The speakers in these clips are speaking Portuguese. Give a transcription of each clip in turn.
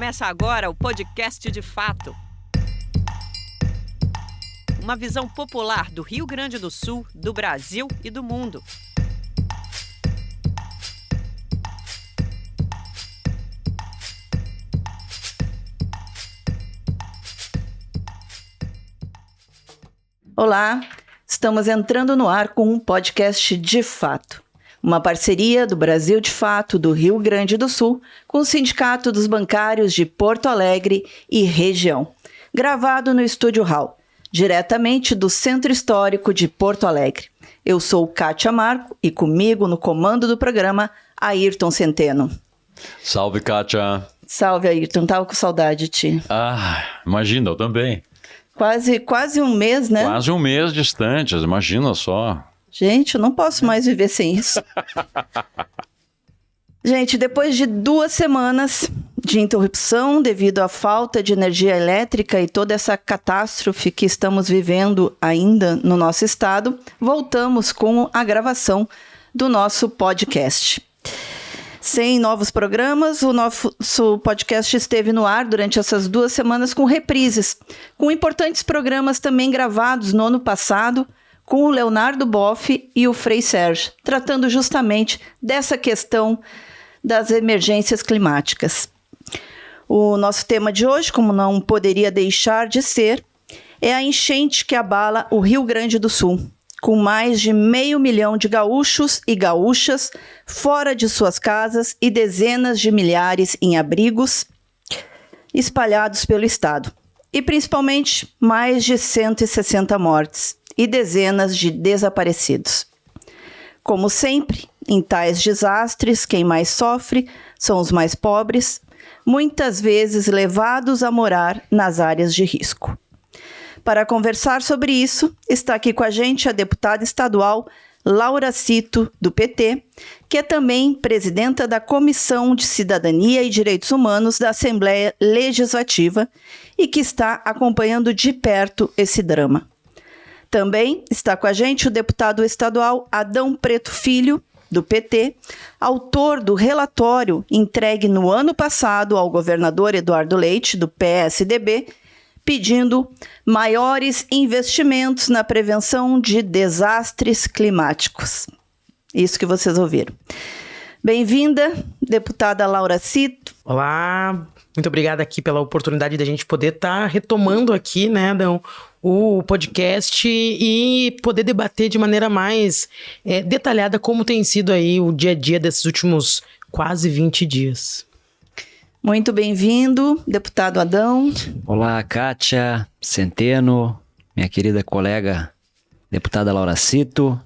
Começa agora o podcast De Fato. Uma visão popular do Rio Grande do Sul, do Brasil e do mundo. Olá, estamos entrando no ar com um podcast De Fato. Uma parceria do Brasil de Fato do Rio Grande do Sul com o Sindicato dos Bancários de Porto Alegre e região. Gravado no Estúdio Hall, diretamente do Centro Histórico de Porto Alegre. Eu sou Kátia Marco e comigo no comando do programa, Ayrton Centeno. Salve, Kátia. Salve, Ayrton. Tava com saudade de ti. Imagina, eu também. Quase um mês, né? Quase um mês distantes, imagina só. Gente, eu não posso mais viver sem isso. Gente, depois de 2 semanas de interrupção devido à falta de energia elétrica e toda essa catástrofe que estamos vivendo ainda no nosso estado, voltamos com a gravação do nosso podcast. Sem novos programas, o nosso podcast esteve no ar durante essas 2 semanas com reprises, com importantes programas também gravados no ano passado, com o Leonardo Boff e o Frei Sérgio, tratando justamente dessa questão das emergências climáticas. O nosso tema de hoje, como não poderia deixar de ser, é a enchente que abala o Rio Grande do Sul, com mais de 500 mil de gaúchos e gaúchas fora de suas casas e dezenas de milhares em abrigos espalhados pelo estado. E principalmente mais de 160 mortes e dezenas de desaparecidos. Como sempre, em tais desastres, quem mais sofre são os mais pobres, muitas vezes levados a morar nas áreas de risco. Para conversar sobre isso, está aqui com a gente a deputada estadual Laura Cito, do PT, que é também presidenta da Comissão de Cidadania e Direitos Humanos da Assembleia Legislativa e que está acompanhando de perto esse drama. Também está com a gente o deputado estadual Adão Preto Filho, do PT, autor do relatório entregue no ano passado ao governador Eduardo Leite, do PSDB, pedindo maiores investimentos na prevenção de desastres climáticos. Isso que vocês ouviram. Bem-vinda, deputada Laura Cito. Olá, muito obrigada aqui pela oportunidade de a gente poder estar retomando aqui, né, Adão, o podcast e poder debater de maneira mais detalhada como tem sido aí o dia a dia desses últimos quase 20 dias. Muito bem-vindo, deputado Adão. Olá, Kátia, Centeno, minha querida colega deputada Laura Cito.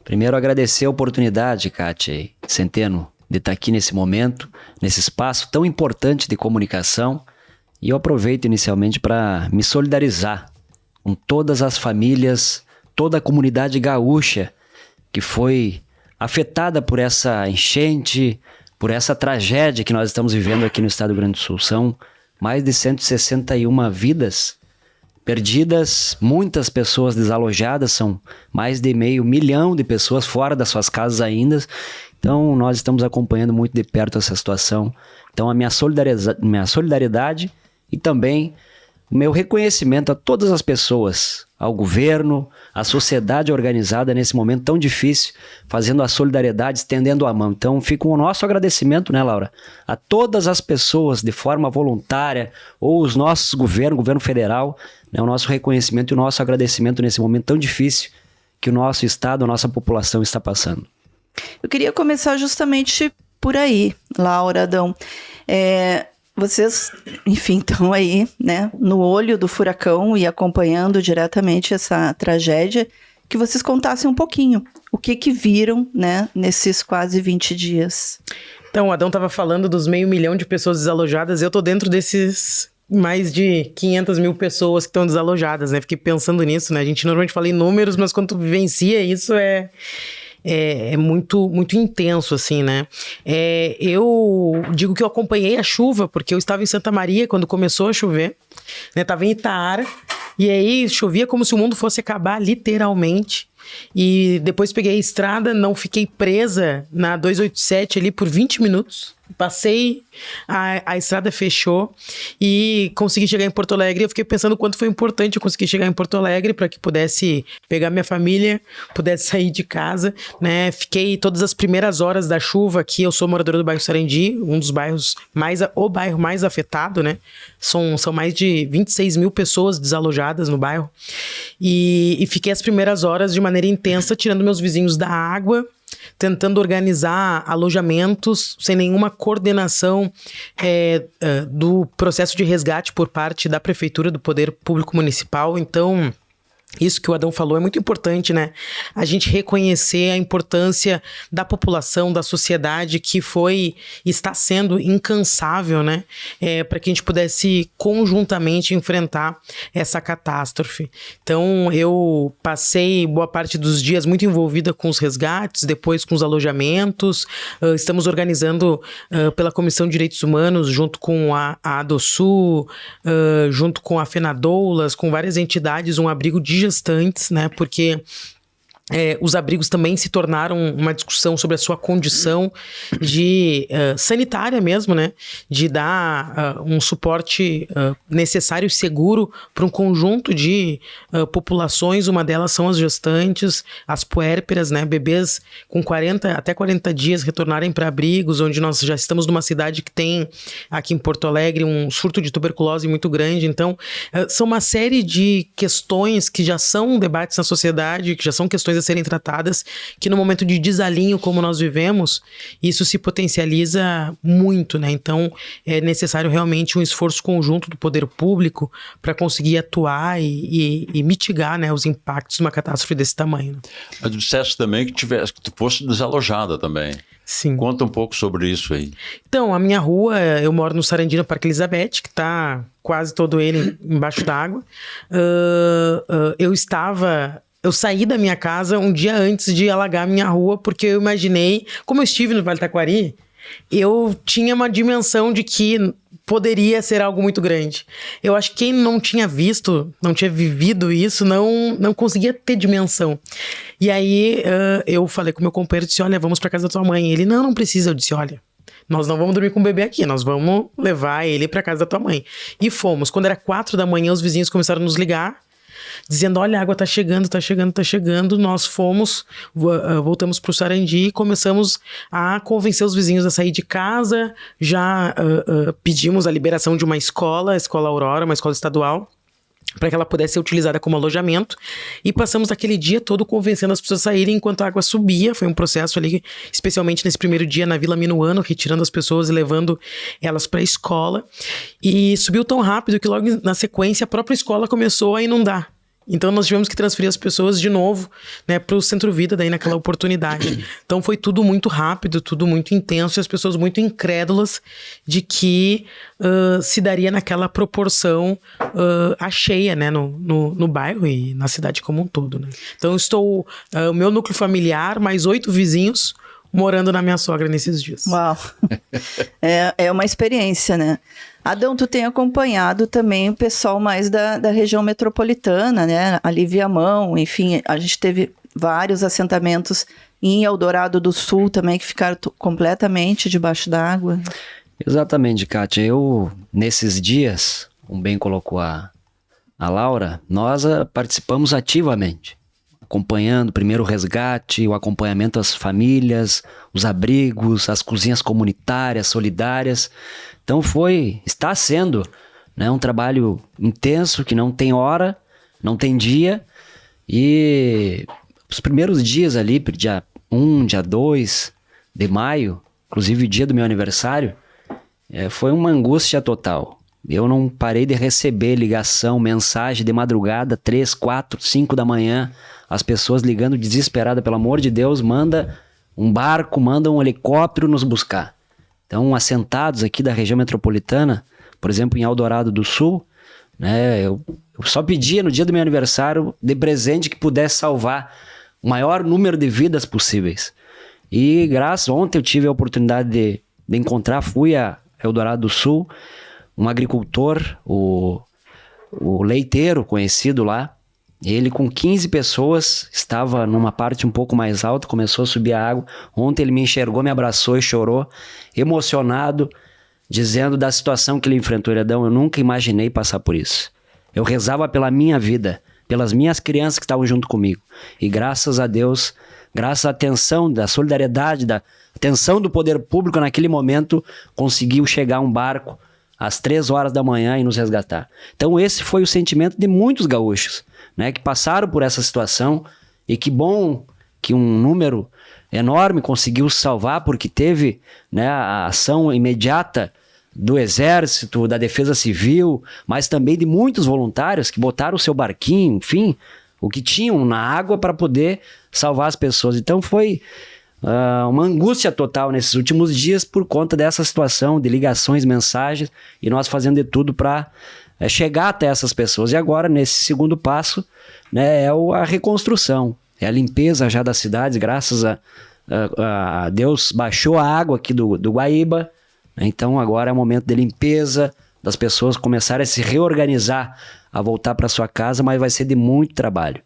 Primeiro, agradecer a oportunidade, Kátia e Centeno, de estar aqui nesse momento, nesse espaço tão importante de comunicação. E eu aproveito inicialmente para me solidarizar com todas as famílias, toda a comunidade gaúcha que foi afetada por essa enchente, por essa tragédia que nós estamos vivendo aqui no estado do Rio Grande do Sul. São mais de 161 vidas perdidas, muitas pessoas desalojadas, são mais de 500 mil de pessoas fora das suas casas ainda. Então nós estamos acompanhando muito de perto essa situação. Então a minha solidariedade e também o meu reconhecimento a todas as pessoas, ao governo, à sociedade organizada nesse momento tão difícil, fazendo a solidariedade, estendendo a mão. Então fica o nosso agradecimento, né, Laura, a todas as pessoas de forma voluntária, ou os nossos governo federal, né, o nosso reconhecimento e o nosso agradecimento nesse momento tão difícil que o nosso estado, a nossa população está passando. Eu queria começar justamente por aí, Laura, Adão. Vocês, enfim, estão aí, né, no olho do furacão e acompanhando diretamente essa tragédia, que vocês contassem um pouquinho o que viram, né, nesses quase 20 dias. Então, o Adão estava falando dos 500 mil de pessoas desalojadas, eu tô dentro desses mais de 500 mil pessoas que estão desalojadas, né? Fiquei pensando nisso, né? A gente normalmente fala em números, mas quando tu vivencia isso é muito, muito intenso, assim, né? Eu digo que eu acompanhei a chuva, porque eu estava em Santa Maria quando começou a chover, né? Tava em Itaara, e aí chovia como se o mundo fosse acabar, literalmente. E depois peguei a estrada, não fiquei presa na 287 ali por 20 minutos. Passei, a estrada fechou e consegui chegar em Porto Alegre. Eu fiquei pensando o quanto foi importante eu conseguir chegar em Porto Alegre para que pudesse pegar minha família, pudesse sair de casa, né? Fiquei todas as primeiras horas da chuva aqui. Eu sou moradora do bairro Sarandi, um dos bairros o bairro mais afetado, né? São mais de 26 mil pessoas desalojadas no bairro. E fiquei as primeiras horas de maneira intensa, tirando meus vizinhos da água, tentando organizar alojamentos sem nenhuma coordenação do processo de resgate por parte da prefeitura, do poder público municipal. Então, isso que o Adão falou é muito importante, né? A gente reconhecer a importância da população, da sociedade, que está sendo incansável, né? Para que a gente pudesse conjuntamente enfrentar essa catástrofe. Então, eu passei boa parte dos dias muito envolvida com os resgates, depois com os alojamentos. Estamos organizando pela Comissão de Direitos Humanos, junto com a ADOSU, junto com a FENADOULAS, com várias entidades, um abrigo de gestantes, né? Porque os abrigos também se tornaram uma discussão sobre a sua condição de sanitária mesmo, né? De dar um suporte necessário e seguro para um conjunto de populações. Uma delas são as gestantes, as puérperas, né? Bebês com até 40 dias retornarem para abrigos, onde nós já estamos numa cidade que tem, aqui em Porto Alegre, um surto de tuberculose muito grande. Então, são uma série de questões que já são debates na sociedade, que já são questões a serem tratadas, que no momento de desalinho como nós vivemos, isso se potencializa muito, né? Então, é necessário realmente um esforço conjunto do poder público para conseguir atuar e mitigar, né, os impactos de uma catástrofe desse tamanho. Né? Mas disseste também que tu fosse desalojada também. Sim. Conta um pouco sobre isso aí. Então, a minha rua, eu moro no Sarandi, no Parque Elizabeth, que está quase todo ele embaixo d'água. Eu saí da minha casa um dia antes de alagar a minha rua, porque eu imaginei, como eu estive no Vale Taquari, eu tinha uma dimensão de que poderia ser algo muito grande. Eu acho que quem não tinha visto, não tinha vivido isso, não conseguia ter dimensão. E aí eu falei com meu companheiro, disse, olha, vamos para casa da tua mãe. Ele, não precisa. Eu disse, olha, nós não vamos dormir com o bebê aqui, nós vamos levar ele para casa da tua mãe. E fomos. Quando era 4 da manhã, os vizinhos começaram a nos ligar, dizendo, olha, a água tá chegando. Nós voltamos pro Sarandi e começamos a convencer os vizinhos a sair de casa. Já pedimos a liberação de uma escola, a Escola Aurora, uma escola estadual, para que ela pudesse ser utilizada como alojamento. E passamos aquele dia todo convencendo as pessoas a saírem enquanto a água subia. Foi um processo ali, especialmente nesse primeiro dia na Vila Minuano, retirando as pessoas e levando elas para a escola. E subiu tão rápido que logo na sequência a própria escola começou a inundar. Então nós tivemos que transferir as pessoas de novo, né, para o Centro Vida daí naquela oportunidade. Então foi tudo muito rápido, tudo muito intenso e as pessoas muito incrédulas de que se daria naquela proporção a cheia, né, no bairro e na cidade como um todo, né? Então o meu núcleo familiar, mais 8 vizinhos morando na minha sogra nesses dias. Uau! É uma experiência, né? Adão, tu tem acompanhado também o pessoal mais da região metropolitana, né? Ali Viamão, enfim, a gente teve vários assentamentos em Eldorado do Sul também que ficaram completamente debaixo d'água. Exatamente, Kátia. Eu, nesses dias, como bem colocou a Laura, nós participamos ativamente, acompanhando primeiro o resgate, o acompanhamento às famílias, os abrigos, as cozinhas comunitárias, solidárias. Então está sendo, né, um trabalho intenso que não tem hora, não tem dia. E os primeiros dias ali, dia 1, dia 2 de maio, inclusive o dia do meu aniversário, foi uma angústia total. Eu não parei de receber ligação, mensagem de madrugada, 3, 4, 5 da manhã, as pessoas ligando desesperadas, pelo amor de Deus, manda um barco, manda um helicóptero nos buscar. Então, assentados aqui da região metropolitana, por exemplo, em Eldorado do Sul, né, eu só pedia no dia do meu aniversário de presente que pudesse salvar o maior número de vidas possíveis. E ontem eu tive a oportunidade de encontrar, fui a Eldorado do Sul, um agricultor, o leiteiro conhecido lá, Ele com 15 pessoas, estava numa parte um pouco mais alta, começou a subir a água. Ontem ele me enxergou, me abraçou e chorou, emocionado, dizendo da situação que ele enfrentou. Adão, eu nunca imaginei passar por isso. Eu rezava pela minha vida, pelas minhas crianças que estavam junto comigo. E graças a Deus, graças à atenção, da solidariedade, da atenção do poder público naquele momento, conseguiu chegar um barco às 3 horas da manhã e nos resgatar. Então esse foi o sentimento de muitos gaúchos, né, que passaram por essa situação, e que bom que um número enorme conseguiu salvar, porque teve, né, a ação imediata do Exército, da Defesa Civil, mas também de muitos voluntários que botaram o seu barquinho, enfim, o que tinham na água para poder salvar as pessoas. Então foi uma angústia total nesses últimos dias por conta dessa situação de ligações, mensagens, e nós fazendo de tudo para chegar até essas pessoas. E agora, nesse segundo passo, né, é a reconstrução, é a limpeza já das cidades. Graças a Deus, baixou a água aqui do Guaíba, né? Então agora é o momento de limpeza, das pessoas começarem a se reorganizar, a voltar para sua casa, mas vai ser de muito trabalho.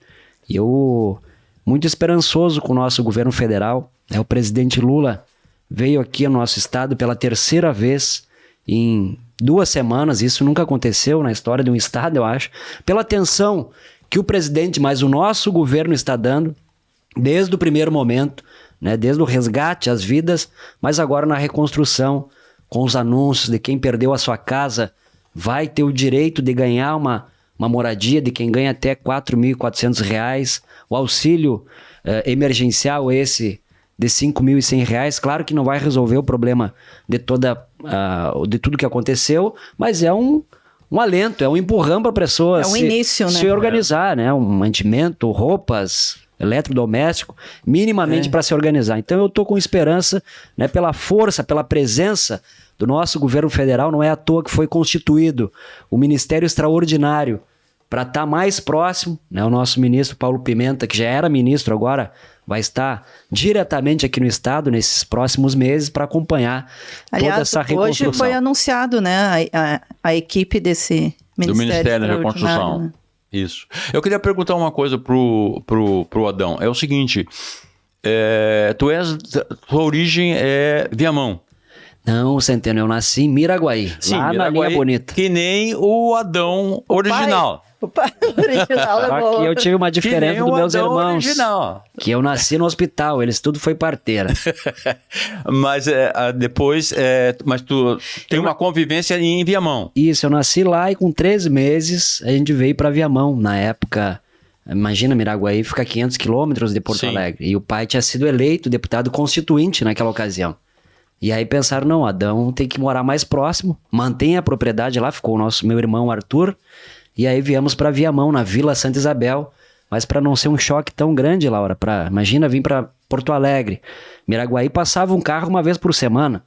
E eu, muito esperançoso com o nosso governo federal, né? O presidente Lula veio aqui ao nosso estado pela 3ª vez em 2 semanas, isso nunca aconteceu na história de um estado, eu acho, pela atenção que o presidente, mas o nosso governo está dando, desde o primeiro momento, né, desde o resgate às vidas, mas agora na reconstrução, com os anúncios de quem perdeu a sua casa, vai ter o direito de ganhar uma moradia, de quem ganha até R$ 4.400, o auxílio emergencial esse de R$ 5.100, claro que não vai resolver o problema de tudo que aconteceu, mas é um alento, é um empurrão para a pessoa se organizar, né? Um mantimento, roupas, eletrodoméstico, minimamente para se organizar. Então eu estou com esperança, né, pela força, pela presença do nosso governo federal. Não é à toa que foi constituído o Ministério Extraordinário para estar mais próximo, né? O nosso ministro Paulo Pimenta, que já era ministro, agora vai estar diretamente aqui no estado nesses próximos meses para acompanhar toda essa reconstrução. Hoje foi anunciado, né, a equipe desse Ministério do Ministério da Reconstrução. Né? Isso. Eu queria perguntar uma coisa pro Adão. É o seguinte, tua origem é Viamão. Não, Centeno, eu nasci em Miraguaí, Sim, lá na Linha Bonita. Que nem o Adão original. O pai original Só que eu tive uma diferença dos meus irmãos. Original. Que eu nasci no hospital, eles tudo foi parteira. Mas depois, mas tu tem uma convivência em Viamão. Isso, eu nasci lá e com 13 meses a gente veio para Viamão. Na época, imagina, Miraguaí fica a 500 quilômetros de Porto Alegre. E o pai tinha sido eleito deputado constituinte naquela ocasião. E aí pensaram, não, Adão tem que morar mais próximo, mantém a propriedade lá, ficou meu irmão Arthur. E aí viemos para Viamão, na Vila Santa Isabel, mas para não ser um choque tão grande, Laura, imagina vir para Porto Alegre. Miraguaí passava um carro uma vez por semana.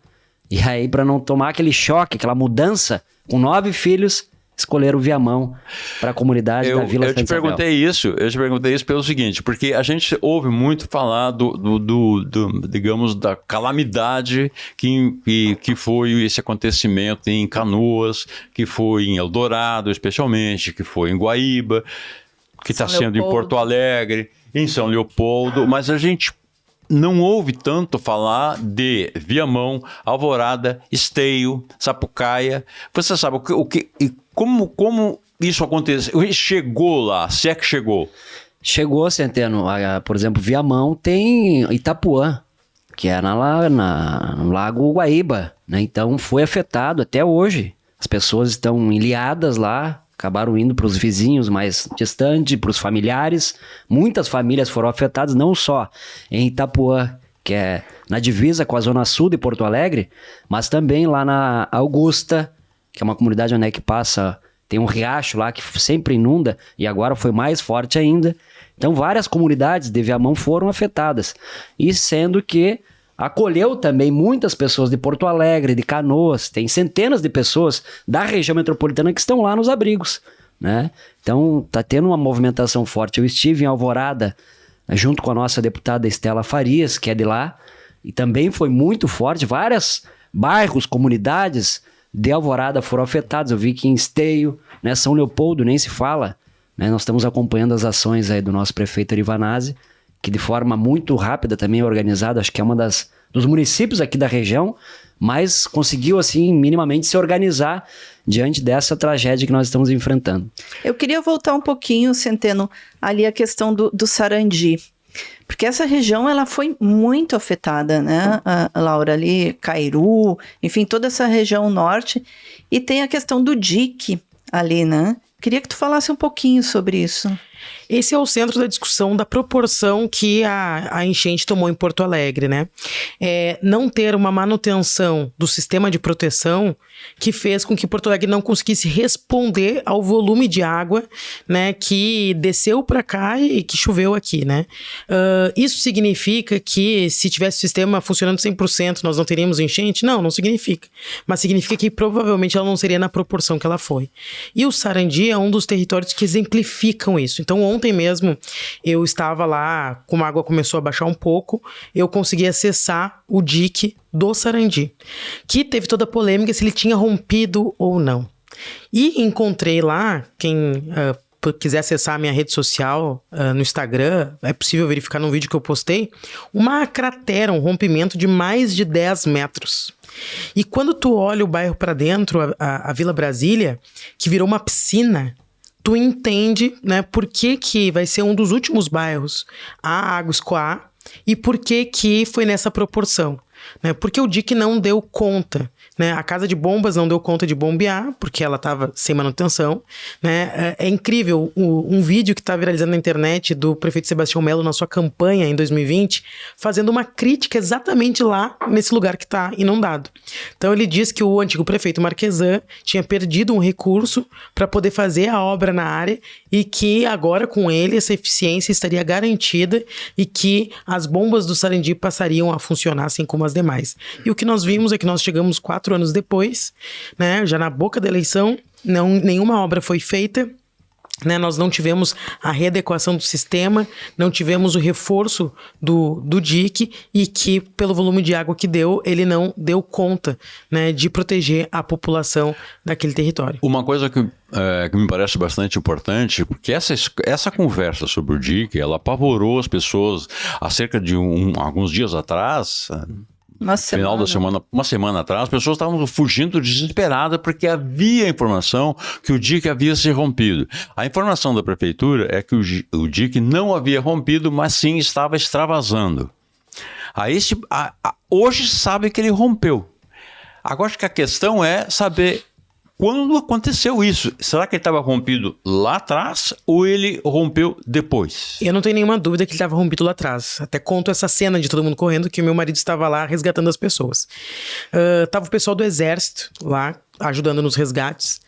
E aí, para não tomar aquele choque, aquela mudança, com 9 filhos, escolheram o Viamão para a comunidade da Vila Santa Isabel. Eu te perguntei isso pelo seguinte, porque a gente ouve muito falar digamos, da calamidade que foi esse acontecimento em Canoas, que foi em Eldorado, especialmente, que foi em Guaíba, que está sendo em Porto Alegre, em São Leopoldo, mas a gente não ouve tanto falar de Viamão, Alvorada, Esteio, Sapucaia. Você sabe como isso aconteceu? Chegou lá, se é que chegou? Chegou, Centeno. Por exemplo, Viamão tem Itapuã, que é no Lago Guaíba, né? Então foi afetado até hoje. As pessoas estão ilhadas lá, acabaram indo para os vizinhos mais distantes, para os familiares. Muitas famílias foram afetadas, não só em Itapuã, que é na divisa com a Zona Sul de Porto Alegre, mas também lá na Augusta, que é uma comunidade onde é que passa, tem um riacho lá que sempre inunda, e agora foi mais forte ainda. Então várias comunidades de Viamão foram afetadas, e sendo que acolheu também muitas pessoas de Porto Alegre, de Canoas, tem centenas de pessoas da região metropolitana que estão lá nos abrigos, né? Então tá tendo uma movimentação forte. Eu estive em Alvorada, junto com a nossa deputada Estela Farias, que é de lá, e também foi muito forte. Vários bairros, comunidades de Alvorada foram afetados. Eu vi que em Esteio, né, São Leopoldo, nem se fala, né? Nós estamos acompanhando as ações aí do nosso prefeito Erivanazzi, que de forma muito rápida também é organizado, acho que é dos municípios aqui da região, mas conseguiu, assim, minimamente se organizar diante dessa tragédia que nós estamos enfrentando. Eu queria voltar um pouquinho, Centeno, ali a questão do Sarandi. Porque essa região, ela foi muito afetada, né, Laura? Ali, Cairu, enfim, toda essa região norte. E tem a questão do dique ali, né? Queria que tu falasse um pouquinho sobre isso. Esse é o centro da discussão da proporção que a enchente tomou em Porto Alegre, né? Não ter uma manutenção do sistema de proteção que fez com que Porto Alegre não conseguisse responder ao volume de água, né, que desceu para cá e que choveu aqui, né? Isso significa que se tivesse o sistema funcionando 100%, nós não teríamos enchente? Não significa. Mas significa que provavelmente ela não seria na proporção que ela foi. E o Sarandi é um dos territórios que exemplificam isso. Então, ontem mesmo, eu estava lá, como a água começou a baixar um pouco, eu consegui acessar o dique do Sarandi, que teve toda a polêmica se ele tinha rompido ou não. E encontrei lá, quem quiser acessar a minha rede social no Instagram, é possível verificar num vídeo que eu postei, uma cratera, um rompimento de mais de 10 metros. E quando tu olha o bairro para dentro, a Vila Brasília, que virou uma piscina, tu entende, né, por que vai ser um dos últimos bairros a água escoar e por que foi nessa proporção. Né? Porque o dique não deu conta, né? A casa de bombas não deu conta de bombear, porque ela estava sem manutenção, né? É incrível um vídeo que está viralizando na internet do prefeito Sebastião Melo na sua campanha em 2020, fazendo uma crítica exatamente lá nesse lugar que está inundado. Então ele diz que o antigo prefeito Marquesan tinha perdido um recurso para poder fazer a obra na área e que agora com ele essa eficiência estaria garantida e que as bombas do Sarandi passariam a funcionar assim como as demais. E o que nós vimos é que nós chegamos 4 anos depois, né, já na boca da eleição, nenhuma obra foi feita, né, nós não tivemos a readequação do sistema, não tivemos o reforço do dique e que, pelo volume de água que deu, ele não deu conta, né, de proteger a população daquele território. Uma coisa que me parece bastante importante, porque essa conversa sobre o dique, ela apavorou as pessoas há cerca de alguns dias atrás. Final da semana, uma semana atrás, as pessoas estavam fugindo desesperadas porque havia informação que o dique havia se rompido. A informação da prefeitura é que o dique não havia rompido, mas sim estava extravasando. Hoje sabe que ele rompeu. Agora acho que a questão é saber quando aconteceu isso. Será que ele estava rompido lá atrás ou ele rompeu depois? Eu não tenho nenhuma dúvida que ele estava rompido lá atrás. Até conto essa cena de todo mundo correndo, que o meu marido estava lá resgatando as pessoas. Tava o pessoal do exército lá, ajudando nos resgates.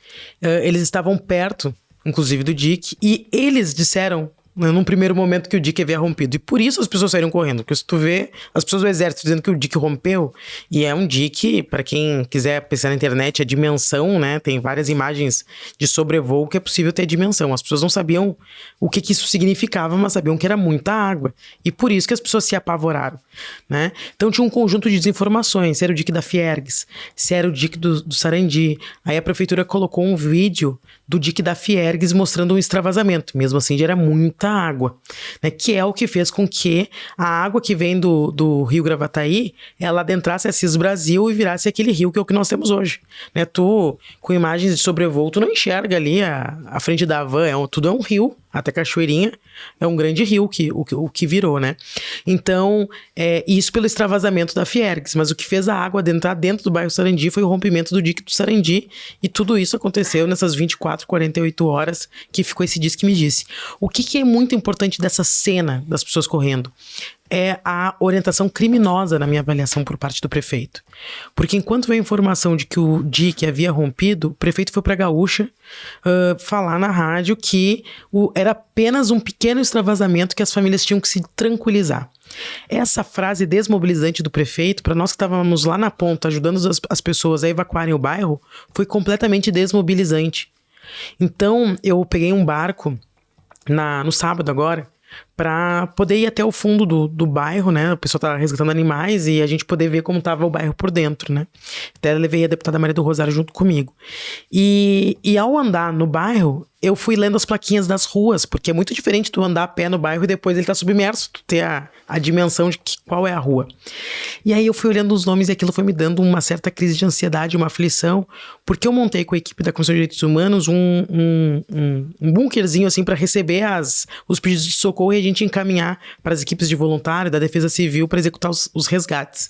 Eles estavam perto, inclusive, do dique, e eles disseram, num primeiro momento, que o dique havia rompido. E por isso as pessoas saíram correndo. Porque se tu vê as pessoas do exército dizendo que o dique rompeu, e é um dique, para quem quiser pensar na internet, a dimensão, né? Tem várias imagens de sobrevoo que é possível ter dimensão. As pessoas não sabiam o que isso significava, mas sabiam que era muita água. E por isso que as pessoas se apavoraram, né? Então tinha um conjunto de desinformações. Se era o dique da Fiergues, se era o dique do Sarandi. Aí a prefeitura colocou um vídeo do dique da Fiergues mostrando um extravasamento. Mesmo assim, já era muita água, né? Que é o que fez com que a água que vem do rio Gravataí, ela adentrasse a Cis Brasil e virasse aquele rio que é o que nós temos hoje, né? Tu, com imagens de sobrevoo, tu não enxerga ali a frente da van, tudo é um rio, até Cachoeirinha é um grande rio o que virou, né? Então, isso pelo extravasamento da Fiergues, mas o que fez a água adentrar dentro do bairro Sarandi foi o rompimento do dique do Sarandi, e tudo isso aconteceu nessas 24, 48 horas que ficou esse diz que me disse. O que é muito importante dessa cena das pessoas correndo? É a orientação criminosa, na minha avaliação, por parte do prefeito. Porque enquanto veio a informação de que o dique havia rompido, o prefeito foi para a Gaúcha falar na rádio que era apenas um pequeno extravasamento que as famílias tinham que se tranquilizar. Essa frase desmobilizante do prefeito, para nós que estávamos lá na ponta ajudando as pessoas a evacuarem o bairro, foi completamente desmobilizante. Então, eu peguei um barco no sábado agora, para poder ir até o fundo do bairro, né? O pessoal tava resgatando animais e a gente poder ver como tava o bairro por dentro, né? Até levei a deputada Maria do Rosário junto comigo. E ao andar no bairro, eu fui lendo as plaquinhas das ruas, porque é muito diferente tu andar a pé no bairro e depois ele tá submerso, tu ter a dimensão de qual é a rua. E aí eu fui olhando os nomes e aquilo foi me dando uma certa crise de ansiedade, uma aflição, porque eu montei com a equipe da Comissão de Direitos Humanos um bunkerzinho assim para receber os pedidos de socorro e a gente encaminhar para as equipes de voluntário da Defesa Civil para executar os resgates.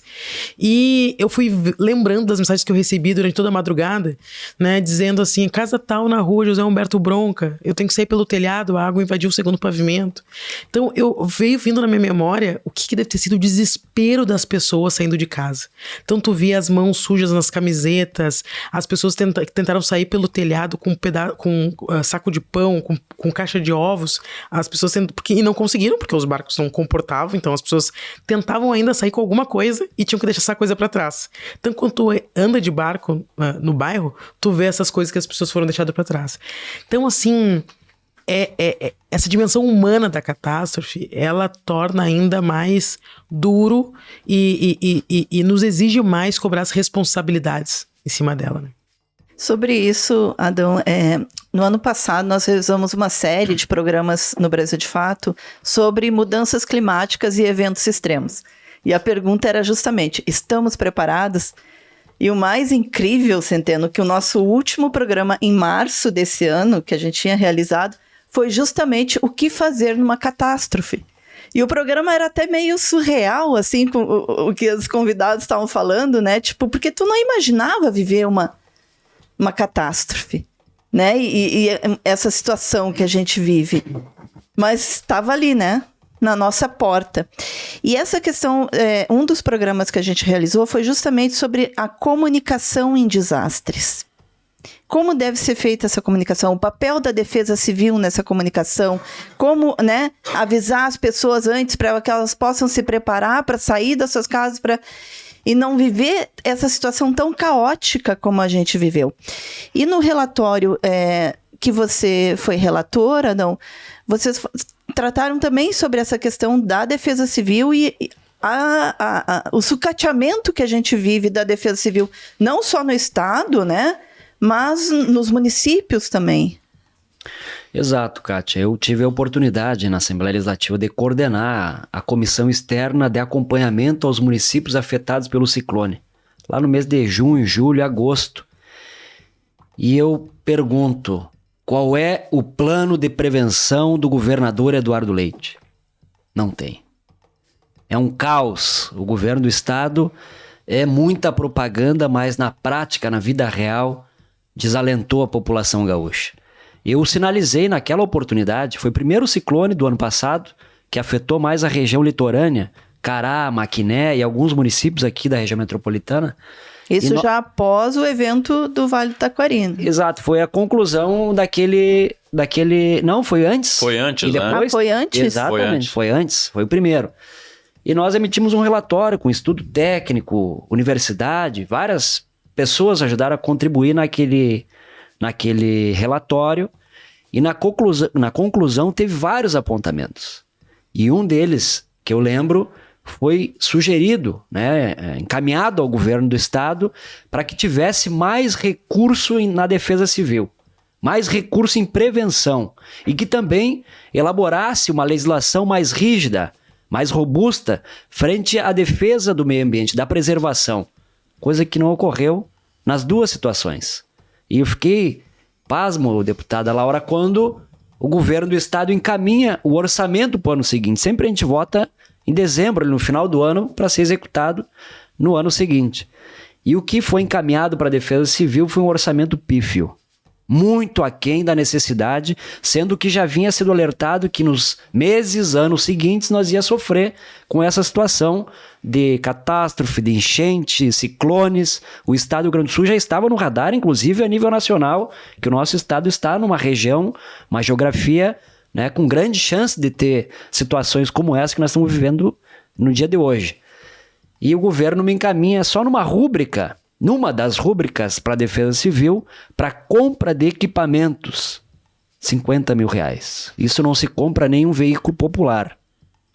E eu fui lembrando das mensagens que eu recebi durante toda a madrugada, né, dizendo assim: casa tal na rua José Humberto Bronca, eu tenho que sair pelo telhado, a água invadiu o segundo pavimento. Então veio vindo na minha memória o que deve ter sido o desespero das pessoas saindo de casa. Então tu via as mãos sujas nas camisetas, as pessoas tentaram sair pelo telhado com saco de pão, com caixa de ovos, as pessoas e não conseguiram, porque os barcos não comportavam, então as pessoas tentavam ainda sair com alguma coisa e tinham que deixar essa coisa pra trás. Então quando tu anda de barco no bairro, tu vê essas coisas que as pessoas foram deixadas pra trás. Então assim, essa dimensão humana da catástrofe, ela torna ainda mais duro e nos exige mais cobrar as responsabilidades em cima dela, né? Sobre isso, Adão, no ano passado nós realizamos uma série de programas no Brasil de Fato sobre mudanças climáticas e eventos extremos. E a pergunta era justamente, estamos preparados? E o mais incrível, Centeno, que o nosso último programa em março desse ano, que a gente tinha realizado, foi justamente o que fazer numa catástrofe. E o programa era até meio surreal, assim, com o que os convidados estavam falando, né? Tipo, porque tu não imaginava viver uma catástrofe, né? E essa situação que a gente vive. Mas estava ali, né? Na nossa porta. E essa questão, um dos programas que a gente realizou foi justamente sobre a comunicação em desastres. Como deve ser feita essa comunicação? O papel da Defesa Civil nessa comunicação? Como, né, avisar as pessoas antes para que elas possam se preparar para sair das suas casas e não viver essa situação tão caótica como a gente viveu. E no relatório que você foi relatora, Adão, vocês trataram também sobre essa questão da Defesa Civil e o sucateamento que a gente vive da Defesa Civil, não só no Estado, né, mas nos municípios também. Exato, Kátia. Eu tive a oportunidade na Assembleia Legislativa de coordenar a comissão externa de acompanhamento aos municípios afetados pelo ciclone, lá no mês de junho, julho e agosto. E eu pergunto, qual é o plano de prevenção do governador Eduardo Leite? Não tem. É um caos. O governo do estado é muita propaganda, mas na prática, na vida real, desalentou a população gaúcha. Eu sinalizei naquela oportunidade, foi o primeiro ciclone do ano passado que afetou mais a região litorânea, Cará, Maquiné e alguns municípios aqui da região metropolitana. Isso já após o evento do Vale do Taquari. Exato, foi a conclusão daquele... Não, foi antes. Foi antes, e depois... Ah, foi antes? Exatamente, foi antes, foi o primeiro. E nós emitimos um relatório com estudo técnico, universidade, várias pessoas ajudaram a contribuir naquele relatório e na conclusão teve vários apontamentos. E um deles, que eu lembro, foi sugerido, né, encaminhado ao governo do estado para que tivesse mais recurso na defesa civil, mais recurso em prevenção e que também elaborasse uma legislação mais rígida, mais robusta frente à defesa do meio ambiente, da preservação. Coisa que não ocorreu nas duas situações. E eu fiquei pasmo, deputada Laura, quando o governo do estado encaminha o orçamento para o ano seguinte. Sempre a gente vota em dezembro, no final do ano, para ser executado no ano seguinte. E o que foi encaminhado para a Defesa Civil foi um orçamento pífio. Muito aquém da necessidade, sendo que já vinha sido alertado que nos meses, anos seguintes, nós ia sofrer com essa situação de catástrofe, de enchente, ciclones. O estado do Rio Grande do Sul já estava no radar, inclusive a nível nacional, que o nosso estado está numa região, uma geografia, né, com grande chance de ter situações como essa que nós estamos vivendo no dia de hoje. E o governo me encaminha só numa das rúbricas para a Defesa Civil, para compra de equipamentos. 50 mil reais. Isso não se compra nem um veículo popular,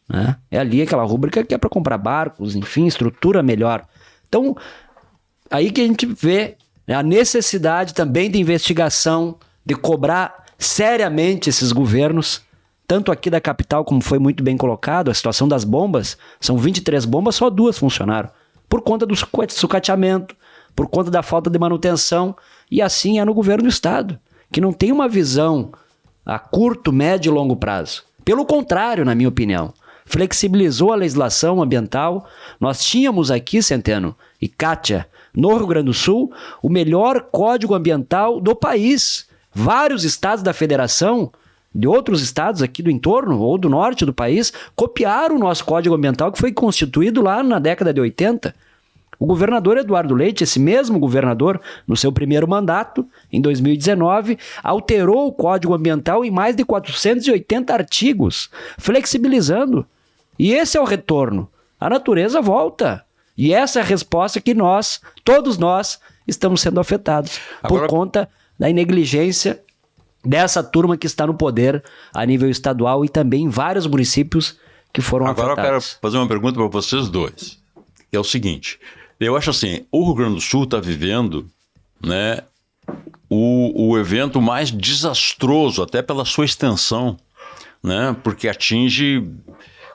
né? É ali aquela rúbrica que é para comprar barcos, enfim, estrutura melhor. Então, aí que a gente vê a necessidade também de investigação, de cobrar seriamente esses governos, tanto aqui da capital, como foi muito bem colocado, a situação das bombas, são 23 bombas, só 2 funcionaram, por conta do sucateamento, por conta da falta de manutenção, e assim é no governo do estado, que não tem uma visão a curto, médio e longo prazo. Pelo contrário, na minha opinião, flexibilizou a legislação ambiental. Nós tínhamos aqui, Centeno e Kátia, no Rio Grande do Sul, o melhor código ambiental do país. Vários estados da federação, de outros estados aqui do entorno ou do norte do país, copiaram o nosso código ambiental que foi constituído lá na década de 80. O governador Eduardo Leite, esse mesmo governador, no seu primeiro mandato, em 2019, alterou o Código Ambiental em mais de 480 artigos, flexibilizando. E esse é o retorno. A natureza volta. E essa é a resposta que nós, todos nós, estamos sendo afetados por conta da negligência dessa turma que está no poder a nível estadual e também em vários municípios que foram afetados. Agora eu quero fazer uma pergunta para vocês dois. É o seguinte... Eu acho assim, o Rio Grande do Sul está vivendo, né, o evento mais desastroso, até pela sua extensão, né, porque atinge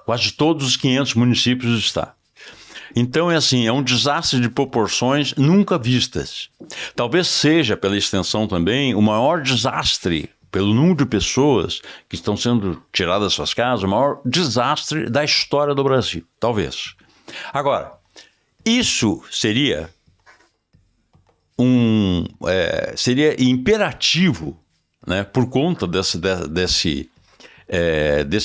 quase todos os 500 municípios do estado. Então, é assim, é um desastre de proporções nunca vistas. Talvez seja, pela extensão também, o maior desastre, pelo número de pessoas que estão sendo tiradas das suas casas, o maior desastre da história do Brasil, talvez. Agora, isso seria seria imperativo, né, por conta desse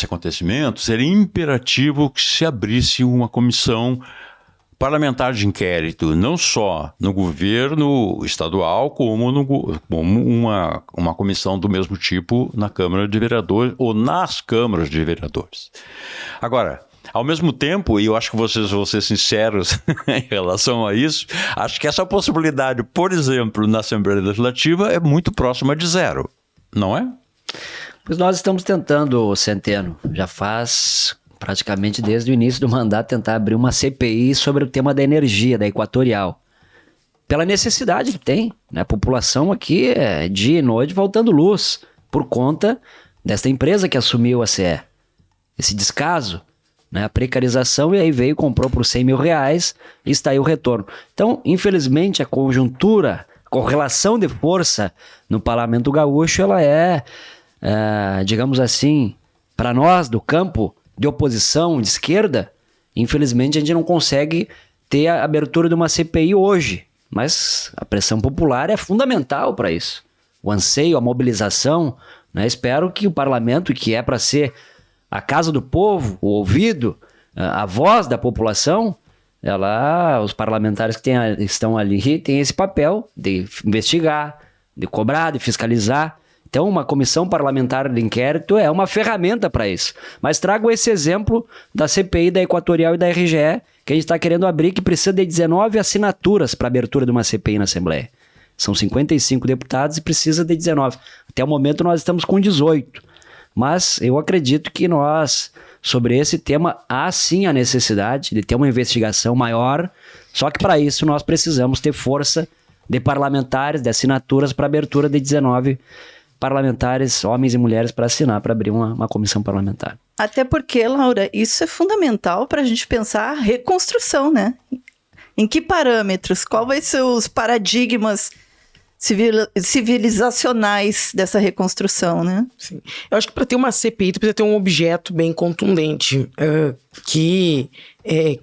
acontecimento, seria imperativo que se abrisse uma comissão parlamentar de inquérito, não só no governo estadual, como uma comissão do mesmo tipo na Câmara de Vereadores ou nas câmaras de vereadores. Agora, ao mesmo tempo, e eu acho que vocês vão ser sinceros em relação a isso, acho que essa possibilidade, por exemplo, na Assembleia Legislativa é muito próxima de zero, não é? Pois nós estamos tentando, Centeno, já faz praticamente desde o início do mandato, tentar abrir uma CPI sobre o tema da energia, da Equatorial. Pela necessidade que tem, né? A população aqui é dia e noite faltando luz, por conta desta empresa que assumiu a CE. Esse descaso, né, a precarização, e aí veio, comprou por 100 mil reais e está aí o retorno. Então, infelizmente, a conjuntura, a correlação de força no Parlamento Gaúcho, ela digamos assim, para nós do campo de oposição, de esquerda, infelizmente a gente não consegue ter a abertura de uma CPI hoje, mas a pressão popular é fundamental para isso. O anseio, a mobilização, né, espero que o Parlamento, que é para ser a casa do povo, o ouvido, a voz da população, os parlamentares que estão ali têm esse papel de investigar, de cobrar, de fiscalizar. Então, uma comissão parlamentar de inquérito é uma ferramenta para isso. Mas trago esse exemplo da CPI da Equatorial e da RGE, que a gente está querendo abrir, que precisa de 19 assinaturas para a abertura de uma CPI na Assembleia. São 55 deputados e precisa de 19. Até o momento nós estamos com 18. Mas eu acredito que nós, sobre esse tema, há sim a necessidade de ter uma investigação maior, só que para isso nós precisamos ter força de parlamentares, de assinaturas para a abertura de 19 parlamentares, homens e mulheres, para assinar, para abrir uma comissão parlamentar. Até porque, Laura, isso é fundamental para a gente pensar a reconstrução, né? Em que parâmetros? Qual vai ser os paradigmas civilizacionais dessa reconstrução, né? Sim. Eu acho que para ter uma CPI, tu precisa ter um objeto bem contundente, que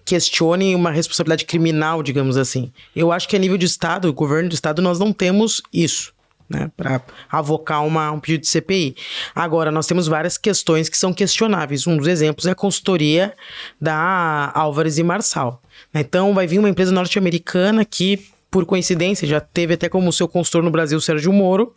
questione uma responsabilidade criminal, digamos assim. Eu acho que a nível de Estado, o governo do Estado, nós não temos isso, né, para avocar um pedido de CPI. Agora, nós temos várias questões que são questionáveis. Um dos exemplos é a consultoria da Álvares e Marçal. Então, vai vir uma empresa norte-americana que por coincidência, já teve até como seu consultor no Brasil, Sérgio Moro,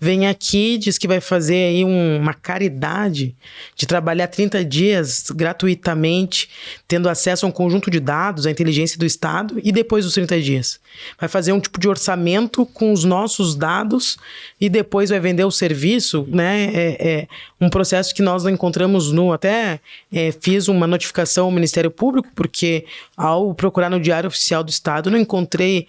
vem aqui, diz que vai fazer aí uma caridade de trabalhar 30 dias gratuitamente, tendo acesso a um conjunto de dados, a inteligência do Estado, e depois dos 30 dias. Vai fazer um tipo de orçamento com os nossos dados e depois vai vender o serviço, né? É um processo que nós não encontramos fiz uma notificação ao Ministério Público, porque ao procurar no Diário Oficial do Estado, não encontrei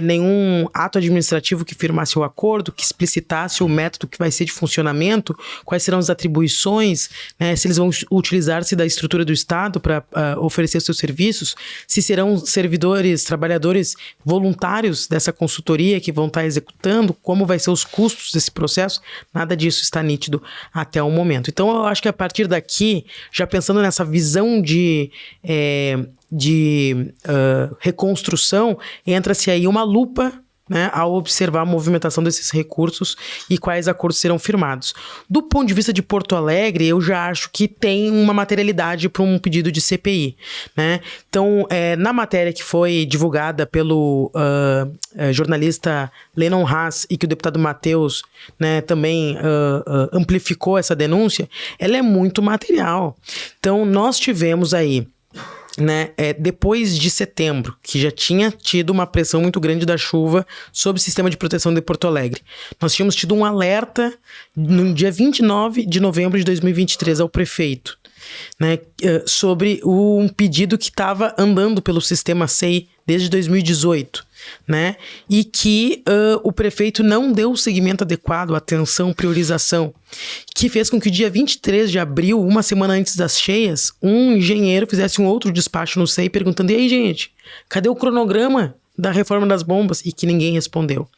nenhum ato administrativo que firmasse o acordo, que explicitasse o método que vai ser de funcionamento, quais serão as atribuições, né, se eles vão utilizar-se da estrutura do Estado para oferecer seus serviços, se serão servidores, trabalhadores voluntários dessa consultoria que vão estar executando, como vai ser os custos desse processo, nada disso está nítido até o momento. Então eu acho que a partir daqui, já pensando nessa visão de reconstrução, entra-se aí uma lupa, né, ao observar a movimentação desses recursos e quais acordos serão firmados. Do ponto de vista de Porto Alegre, eu já acho que tem uma materialidade para um pedido de CPI, né? Então, na matéria que foi divulgada pelo jornalista Lennon Haas e que o deputado Matheus, né, também amplificou essa denúncia, ela é muito material. Então, nós tivemos aí, né, depois de setembro, que já tinha tido uma pressão muito grande da chuva sobre o sistema de proteção de Porto Alegre. Nós tínhamos tido um alerta no dia 29 de novembro de 2023 ao prefeito, né, sobre um pedido que estava andando pelo sistema SEI desde 2018, né, e que o prefeito não deu o seguimento adequado, atenção, priorização, que fez com que o dia 23 de abril, uma semana antes das cheias, um engenheiro fizesse um outro despacho no SEI perguntando: e aí, gente, cadê o cronograma da reforma das bombas? E que ninguém respondeu.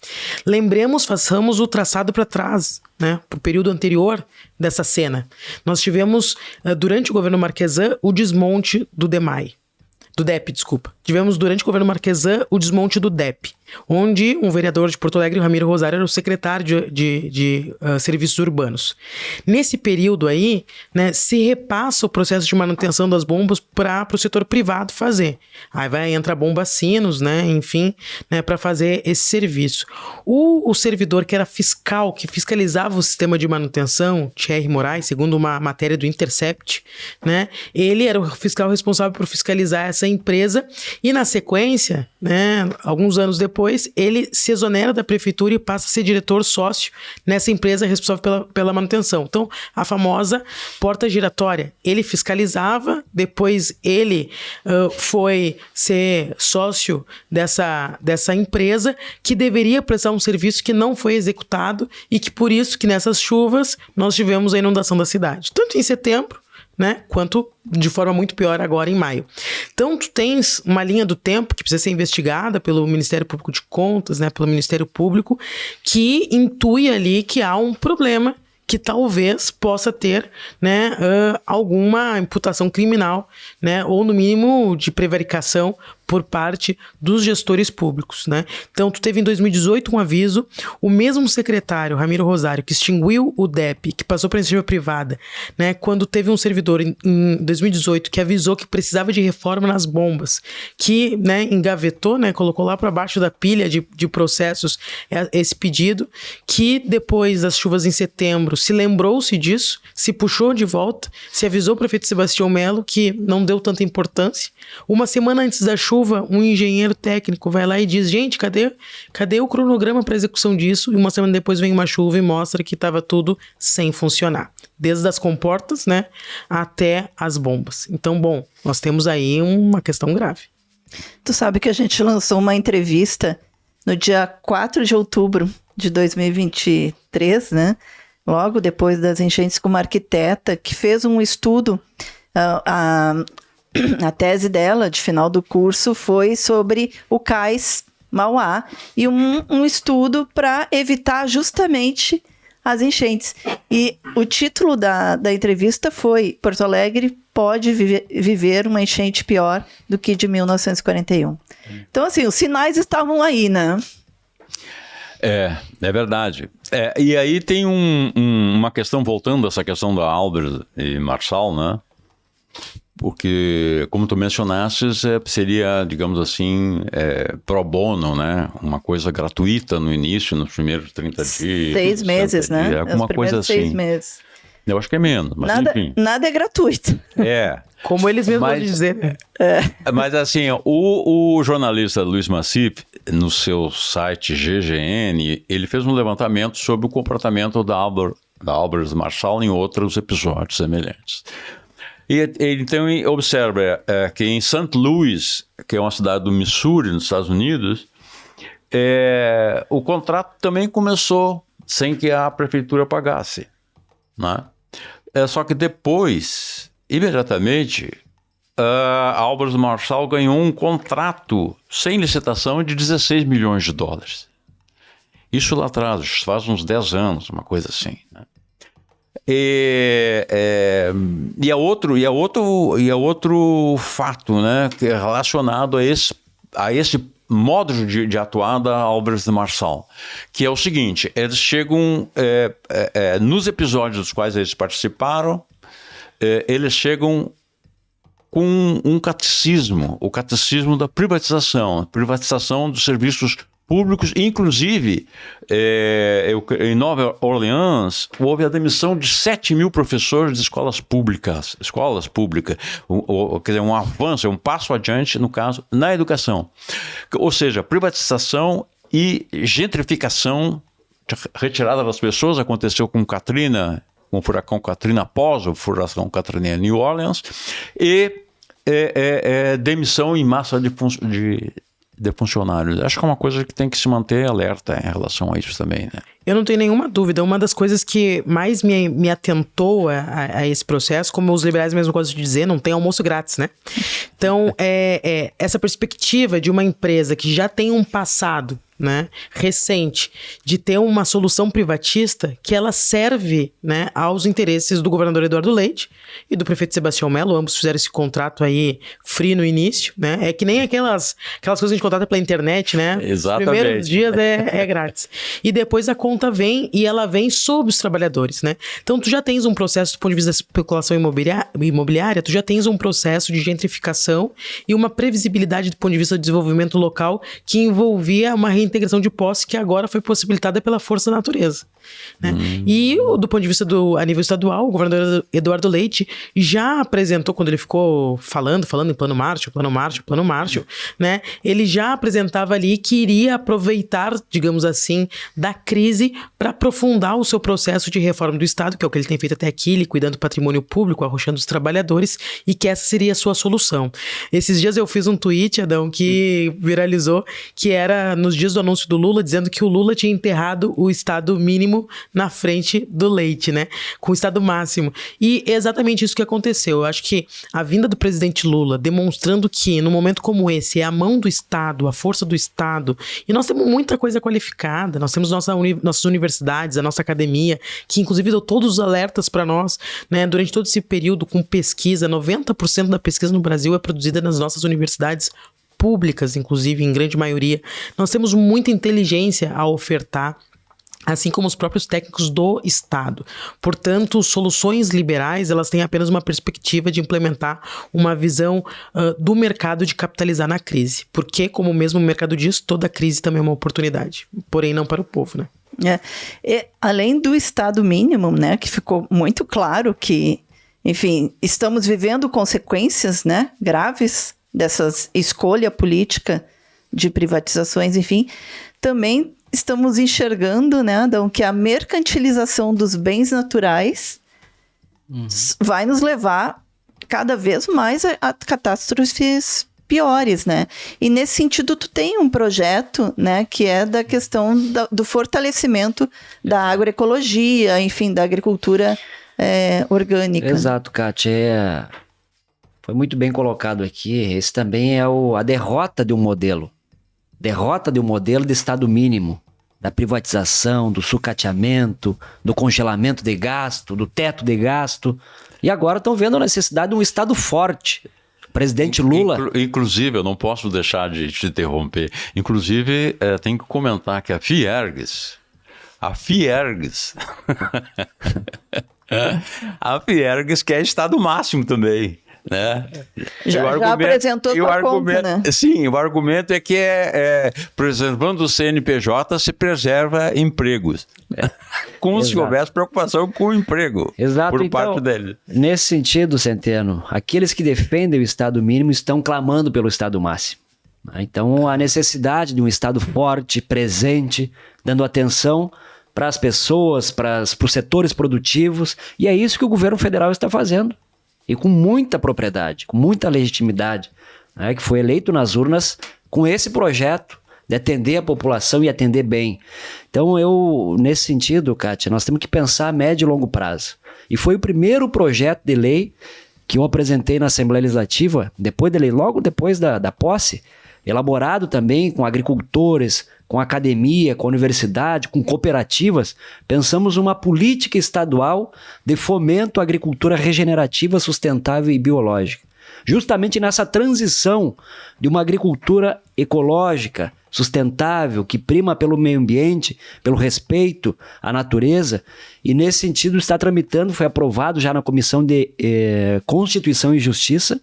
Lembremos, façamos o traçado para trás, né, para o período anterior dessa cena. Nós tivemos, durante o governo Marquesan, o desmonte do DEP, desculpa. Tivemos durante o governo Marquesan o desmonte do DEP, onde um vereador de Porto Alegre, o Ramiro Rosário, era o secretário de serviços urbanos. Nesse período aí, né, se repassa o processo de manutenção das bombas para o setor privado fazer. Aí vai entrar bomba sinos, né, enfim, né, para fazer esse serviço. O servidor que era fiscal, que fiscalizava o sistema de manutenção, Thierry Moraes, segundo uma matéria do Intercept, né, ele era o fiscal responsável por fiscalizar essa empresa e, na sequência, né, alguns anos depois, ele se exonera da prefeitura e passa a ser diretor sócio nessa empresa responsável pela manutenção. Então, a famosa porta giratória. Ele fiscalizava, depois ele foi ser sócio dessa empresa que deveria prestar um serviço que não foi executado e que por isso que nessas chuvas nós tivemos a inundação da cidade. Tanto em setembro, né, quanto de forma muito pior agora em maio. Então tu tens uma linha do tempo que precisa ser investigada pelo Ministério Público de Contas, né, pelo Ministério Público, que intui ali que há um problema que talvez possa ter, né, alguma imputação criminal, né, ou no mínimo de prevaricação por parte dos gestores públicos, né? Então, tu teve em 2018 um aviso, o mesmo secretário, Ramiro Rosário, que extinguiu o DEP, que passou para a iniciativa privada, né? Quando teve um servidor em 2018 que avisou que precisava de reforma nas bombas, que, né, engavetou, né, colocou lá para baixo da pilha de processos esse pedido, que depois das chuvas em setembro se lembrou-se disso, se puxou de volta, se avisou o prefeito Sebastião Melo que não deu tanta importância. Uma semana antes da chuva, um engenheiro técnico vai lá e diz: gente, cadê o cronograma para execução disso? E uma semana depois vem uma chuva e mostra que estava tudo sem funcionar, desde as comportas, né, até as bombas. Então, bom, nós temos aí uma questão grave. Tu sabe que a gente lançou uma entrevista no dia 4 de outubro de 2023, né, logo depois das enchentes, com uma arquiteta que fez um estudo. A tese dela, de final do curso, foi sobre o cais Mauá e um estudo para evitar justamente as enchentes. E o título da entrevista foi: Porto Alegre pode viver uma enchente pior do que de 1941. Então, assim, os sinais estavam aí, né? É verdade. E aí tem uma questão, voltando a essa questão da Albert e Marçal, né? porque, como tu mencionastes, seria, digamos assim, pro bono, né? Uma coisa gratuita no início, nos primeiros 30 dias. 6 meses, né? Dias, alguma coisa assim. 6 meses. Eu acho que é menos, mas enfim. Nada é gratuito. Como eles mesmos vão dizer, né? Mas assim, o jornalista Luiz Massif, no seu site GGN, ele fez um levantamento sobre o comportamento da Álvares Marçal em outros episódios semelhantes. E então ele observa que em St. Louis, que é uma cidade do Missouri, nos Estados Unidos, o contrato também começou sem que a prefeitura pagasse, né? Só que depois, imediatamente, a Álvares Marçal ganhou um contrato sem licitação de 16 milhões de dólares. Isso lá atrás, faz uns 10 anos, uma coisa assim, né? E é outro fato, né, que é relacionado a esse modo de atuar da Álvares Marçal, que é o seguinte: eles chegam nos episódios dos quais eles participaram, eles chegam com um catecismo, o catecismo da privatização dos serviços públicos. Inclusive, em Nova Orleans, houve a demissão de 7 mil professores de escolas públicas. Quer dizer, um avanço, um passo adiante, no caso, na educação. Ou seja, privatização e gentrificação, retirada das pessoas, aconteceu com Katrina, com o furacão Katrina, após o furacão Katrina em New Orleans, e demissão em massa de funcionários. Acho que é uma coisa que tem que se manter alerta em relação a isso também, né? Eu não tenho nenhuma dúvida. Uma das coisas que mais me atentou a esse processo, como os liberais mesmo gostam de dizer, não tem almoço grátis, né? Então, essa perspectiva de uma empresa que já tem um passado, né, recente, de ter uma solução privatista que ela serve, né, aos interesses do governador Eduardo Leite e do prefeito Sebastião Melo. Ambos fizeram esse contrato aí free no início, né? É que nem aquelas coisas que a gente contrata pela internet, né? Exatamente. Os primeiros dias é grátis. E depois a conta vem, e ela vem sobre os trabalhadores, né? Então tu já tens um processo do ponto de vista da especulação imobiliária, tu já tens um processo de gentrificação e uma previsibilidade do ponto de vista do desenvolvimento local que envolvia uma reintegração de posse que agora foi possibilitada pela força da natureza, né? E do ponto de vista a nível estadual, o governador Eduardo Leite já apresentou, quando ele ficou falando em plano Marshall, né? Ele já apresentava ali que iria aproveitar, digamos assim, da crise para aprofundar o seu processo de reforma do Estado, que é o que ele tem feito até aqui, liquidando o patrimônio público, arrochando os trabalhadores, e que essa seria a sua solução. Esses dias eu fiz um tweet, Adão, que viralizou, que era nos dias do anúncio do Lula, dizendo que o Lula tinha enterrado o Estado mínimo na frente do Leite, né? Com o Estado máximo. E é exatamente isso que aconteceu. Eu acho que a vinda do presidente Lula, demonstrando que, num momento como esse, é a mão do Estado, a força do Estado, e nós temos muita coisa qualificada, nós temos nossas universidades, a nossa academia, que inclusive deu todos os alertas para nós, né? Durante todo esse período, com pesquisa, 90% da pesquisa no Brasil é produzida nas nossas universidades públicas, inclusive, em grande maioria. Nós temos muita inteligência a ofertar, assim como os próprios técnicos do Estado. Portanto, soluções liberais, elas têm apenas uma perspectiva de implementar uma visão do mercado de capitalizar na crise. Porque, como o mesmo mercado diz, toda crise também é uma oportunidade. Porém, não para o povo, né? Além do Estado mínimo, né, que ficou muito claro que, enfim, estamos vivendo consequências, né, graves dessa escolha política de privatizações, enfim, também estamos enxergando, né, Adão, que a mercantilização dos bens naturais vai nos levar cada vez mais a catástrofes piores, né? E nesse sentido, tu tem um projeto, né, que é da questão do fortalecimento da agroecologia, enfim, da agricultura orgânica. Exato, Kátia. Foi muito bem colocado aqui. Esse também é a derrota de um modelo. Derrota de um modelo de Estado mínimo, da privatização, do sucateamento, do congelamento de gasto, do teto de gasto. E agora estão vendo a necessidade de um Estado forte. O presidente Lula... Inclusive, eu não posso deixar de te interromper. Inclusive, tem que comentar que a Fiergues, a Fiergues quer Estado máximo também. né? Já apresentou tua conta, né? Sim, o argumento é que preservando o CNPJ se preserva empregos. Como se houvesse preocupação com o emprego. Exato, por parte dele. Nesse sentido, Centeno, aqueles que defendem o Estado mínimo estão clamando pelo Estado máximo. Então, a necessidade de um Estado forte, presente, dando atenção para as pessoas, para os setores produtivos, e é isso que o governo federal está fazendo. E com muita propriedade, com muita legitimidade, né, que foi eleito nas urnas com esse projeto de atender a população e atender bem. Então, nesse sentido, Kátia, nós temos que pensar a médio e longo prazo. E foi o primeiro projeto de lei que eu apresentei na Assembleia Legislativa, logo depois da posse, elaborado também com agricultores, com a academia, com a universidade, com cooperativas. Pensamos uma política estadual de fomento à agricultura regenerativa, sustentável e biológica. Justamente nessa transição de uma agricultura ecológica, sustentável, que prima pelo meio ambiente, pelo respeito à natureza, e nesse sentido está tramitando, foi aprovado já na Comissão de Constituição e Justiça,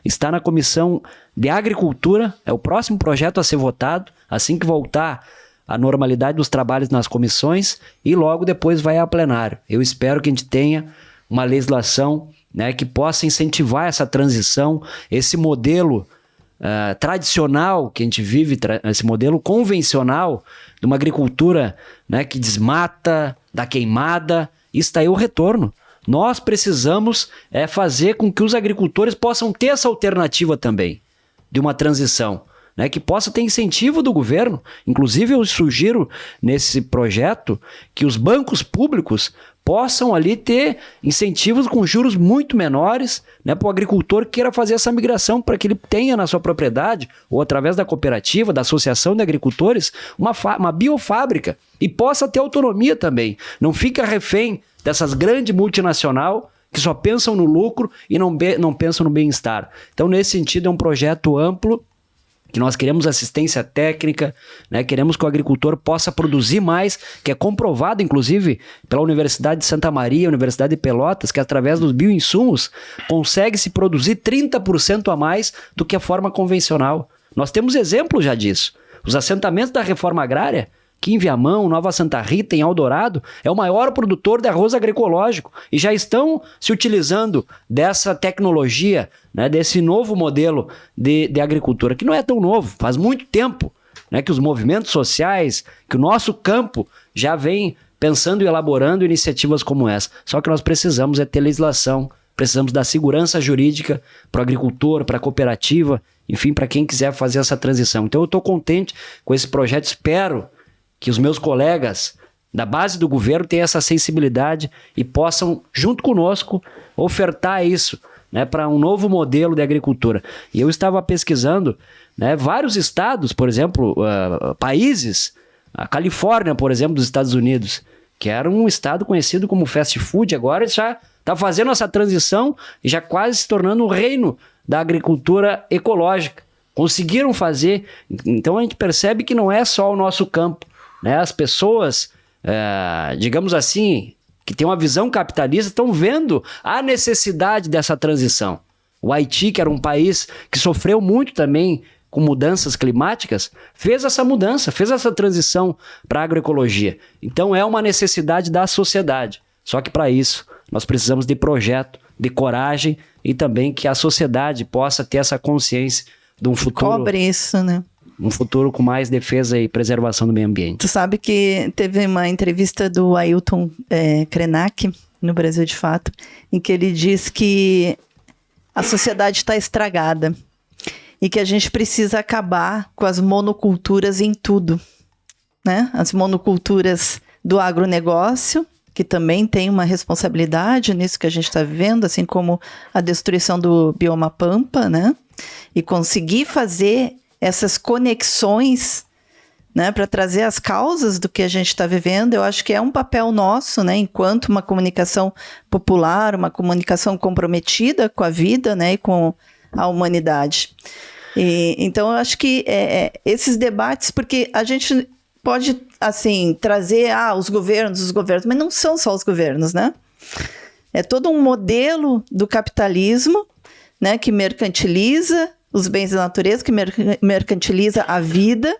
está na Comissão de Agricultura, é o próximo projeto a ser votado, assim que voltar a normalidade dos trabalhos nas comissões, e logo depois vai a plenário. Eu espero que a gente tenha uma legislação, né, que possa incentivar essa transição, esse modelo tradicional que a gente vive, esse modelo convencional de uma agricultura, né, que desmata, dá queimada. Isso está aí o retorno. Nós precisamos fazer com que os agricultores possam ter essa alternativa também, de uma transição, né, que possa ter incentivo do governo. Inclusive, eu sugiro nesse projeto que os bancos públicos possam ali ter incentivos com juros muito menores, né, para o agricultor que queira fazer essa migração, para que ele tenha na sua propriedade, ou através da cooperativa, da associação de agricultores, uma biofábrica, e possa ter autonomia também. Não fica refém dessas grandes multinacionais que só pensam no lucro e não pensam no bem-estar. Então, nesse sentido, é um projeto amplo, que nós queremos assistência técnica, né? Queremos que o agricultor possa produzir mais, que é comprovado, inclusive, pela Universidade de Santa Maria, Universidade de Pelotas, que através dos bioinsumos consegue-se produzir 30% a mais do que a forma convencional. Nós temos exemplos já disso. Os assentamentos da reforma agrária, aqui em Viamão, Nova Santa Rita, em Eldorado, é o maior produtor de arroz agroecológico e já estão se utilizando dessa tecnologia, né, desse novo modelo de agricultura, que não é tão novo, faz muito tempo, né, que os movimentos sociais, que o nosso campo já vem pensando e elaborando iniciativas como essa. Só que nós precisamos ter legislação, precisamos da segurança jurídica para o agricultor, para a cooperativa, enfim, para quem quiser fazer essa transição. Então eu estou contente com esse projeto, espero que os meus colegas da base do governo tenham essa sensibilidade e possam, junto conosco, ofertar isso, né, para um novo modelo de agricultura. E eu estava pesquisando, né, vários estados, por exemplo, países, a Califórnia, por exemplo, dos Estados Unidos, que era um estado conhecido como fast food, agora já está fazendo essa transição e já quase se tornando um reino da agricultura ecológica. Conseguiram fazer. Então a gente percebe que não é só o nosso campo, né? As pessoas, digamos assim, que têm uma visão capitalista, estão vendo a necessidade dessa transição. O Haiti, que era um país que sofreu muito também com mudanças climáticas, fez essa mudança, fez essa transição para a agroecologia. Então é uma necessidade da sociedade. Só que para isso nós precisamos de projeto, de coragem e também que a sociedade possa ter essa consciência de um futuro... Cobre isso, né? Um futuro com mais defesa e preservação do meio ambiente. Tu sabe que teve uma entrevista do Ailton Krenak, no Brasil de Fato, em que ele diz que a sociedade está estragada e que a gente precisa acabar com as monoculturas em tudo, né? As monoculturas do agronegócio, que também tem uma responsabilidade nisso que a gente está vivendo, assim como a destruição do bioma pampa, né? E conseguir fazer essas conexões, né, para trazer as causas do que a gente está vivendo, eu acho que é um papel nosso, né, enquanto uma comunicação popular, uma comunicação comprometida com a vida, né, e com a humanidade. Então, eu acho que esses debates, porque a gente pode, assim, trazer os governos, mas não são só os governos, né? É todo um modelo do capitalismo, né, que mercantiliza os bens da natureza, que mercantiliza a vida,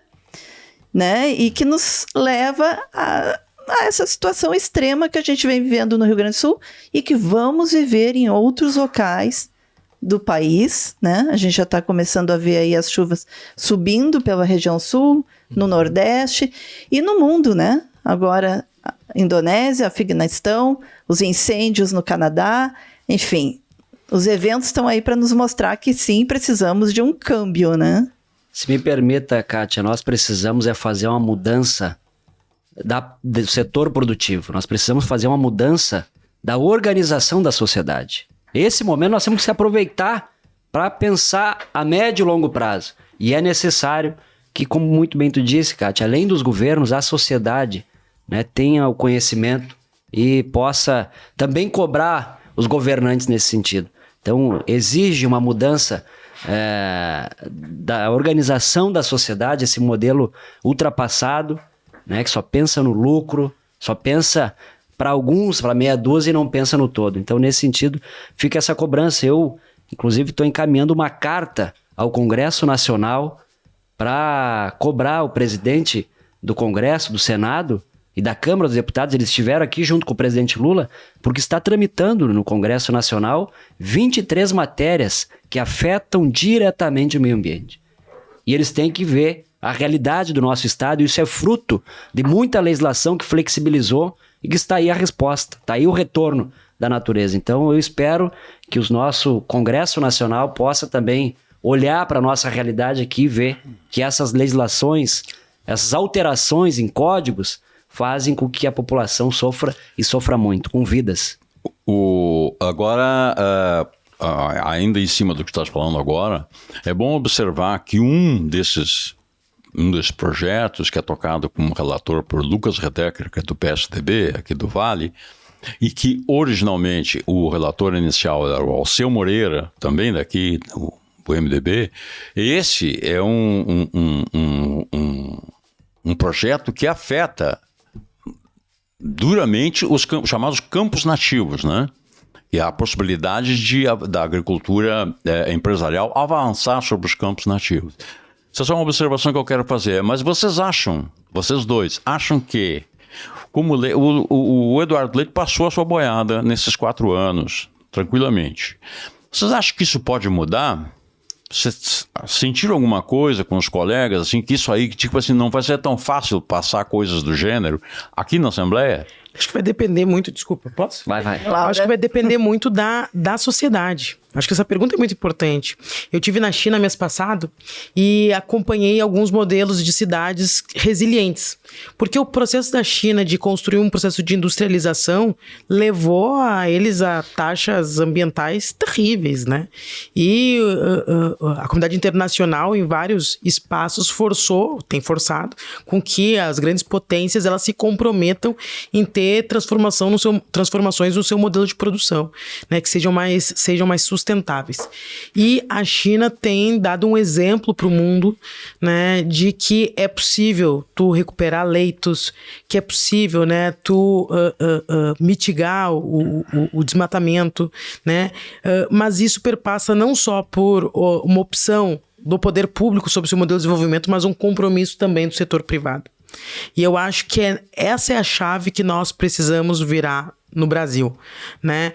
né, e que nos leva a essa situação extrema que a gente vem vivendo no Rio Grande do Sul e que vamos viver em outros locais do país, né? A gente já está começando a ver aí as chuvas subindo pela região sul, no Nordeste e no mundo, né? Agora, Indonésia, Afeganistão, os incêndios no Canadá, enfim, os eventos estão aí para nos mostrar que sim, precisamos de um câmbio, né? Se me permita, Kátia, nós precisamos fazer uma mudança do setor produtivo. Nós precisamos fazer uma mudança da organização da sociedade. Esse momento nós temos que se aproveitar para pensar a médio e longo prazo. E é necessário que, como muito bem tu disse, Kátia, além dos governos, a sociedade, né, tenha o conhecimento e possa também cobrar os governantes nesse sentido. Então, exige uma mudança da organização da sociedade, esse modelo ultrapassado, né, que só pensa no lucro, só pensa para alguns, para meia dúzia e não pensa no todo. Então, nesse sentido, fica essa cobrança. Eu, inclusive, estou encaminhando uma carta ao Congresso Nacional para cobrar o presidente do Congresso, do Senado e da Câmara dos Deputados. Eles estiveram aqui junto com o presidente Lula, porque está tramitando no Congresso Nacional 23 matérias que afetam diretamente o meio ambiente. E eles têm que ver a realidade do nosso estado, e isso é fruto de muita legislação que flexibilizou e que está aí a resposta, está aí o retorno da natureza. Então eu espero que o nosso Congresso Nacional possa também olhar para a nossa realidade aqui e ver que essas legislações, essas alterações em códigos fazem com que a população sofra e sofra muito, com vidas. Agora, ainda em cima do que estás falando agora, é bom observar que um desses projetos que é tocado como relator por Lucas Redecker, que é do PSDB, aqui do Vale, e que originalmente o relator inicial era o Alceu Moreira, também daqui, do MDB. Esse é um projeto que afeta duramente os chamados campos nativos, né? E a possibilidade da agricultura empresarial avançar sobre os campos nativos. Essa é só uma observação que eu quero fazer. Mas vocês dois acham que, como o Eduardo Leite passou a sua boiada nesses 4 anos, tranquilamente. Vocês acham que isso pode mudar? Vocês sentiram alguma coisa com os colegas, assim, que isso aí, tipo assim, não vai ser tão fácil passar coisas do gênero aqui na Assembleia? Acho que vai depender muito, desculpa, posso? Vai. Acho que vai depender muito da sociedade. Acho que essa pergunta é muito importante. Eu estive na China mês passado e acompanhei alguns modelos de cidades resilientes. Porque o processo da China de construir um processo de industrialização levou a eles a taxas ambientais terríveis, né? E a comunidade internacional, em vários espaços, tem forçado com que as grandes potências elas se comprometam em ter transformações no seu modelo de produção, né? Que sejam mais sustentáveis. E a China tem dado um exemplo para o mundo, né, de que é possível tu recuperar leitos, que é possível, né, tu mitigar o desmatamento, né, mas isso perpassa não só por uma opção do poder público sobre o seu modelo de desenvolvimento, mas um compromisso também do setor privado. E eu acho que essa é a chave que nós precisamos virar no Brasil, né?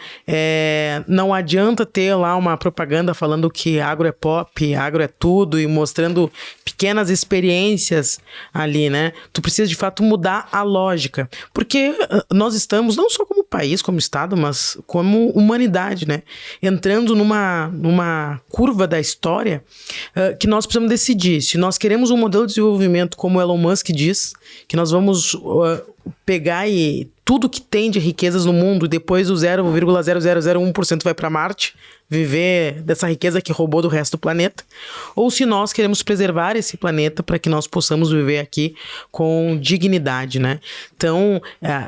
Não adianta ter lá uma propaganda falando que agro é pop, agro é tudo e mostrando pequenas experiências ali, né? Tu precisa de fato mudar a lógica, porque nós estamos, não só como país, como estado, mas como humanidade, né? Entrando numa curva da história que nós precisamos decidir se nós queremos um modelo de desenvolvimento como Elon Musk diz, que nós vamos pegar e tudo que tem de riquezas no mundo, depois o 0,0001% vai para Marte, viver dessa riqueza que roubou do resto do planeta, ou se nós queremos preservar esse planeta para que nós possamos viver aqui com dignidade, né? Então,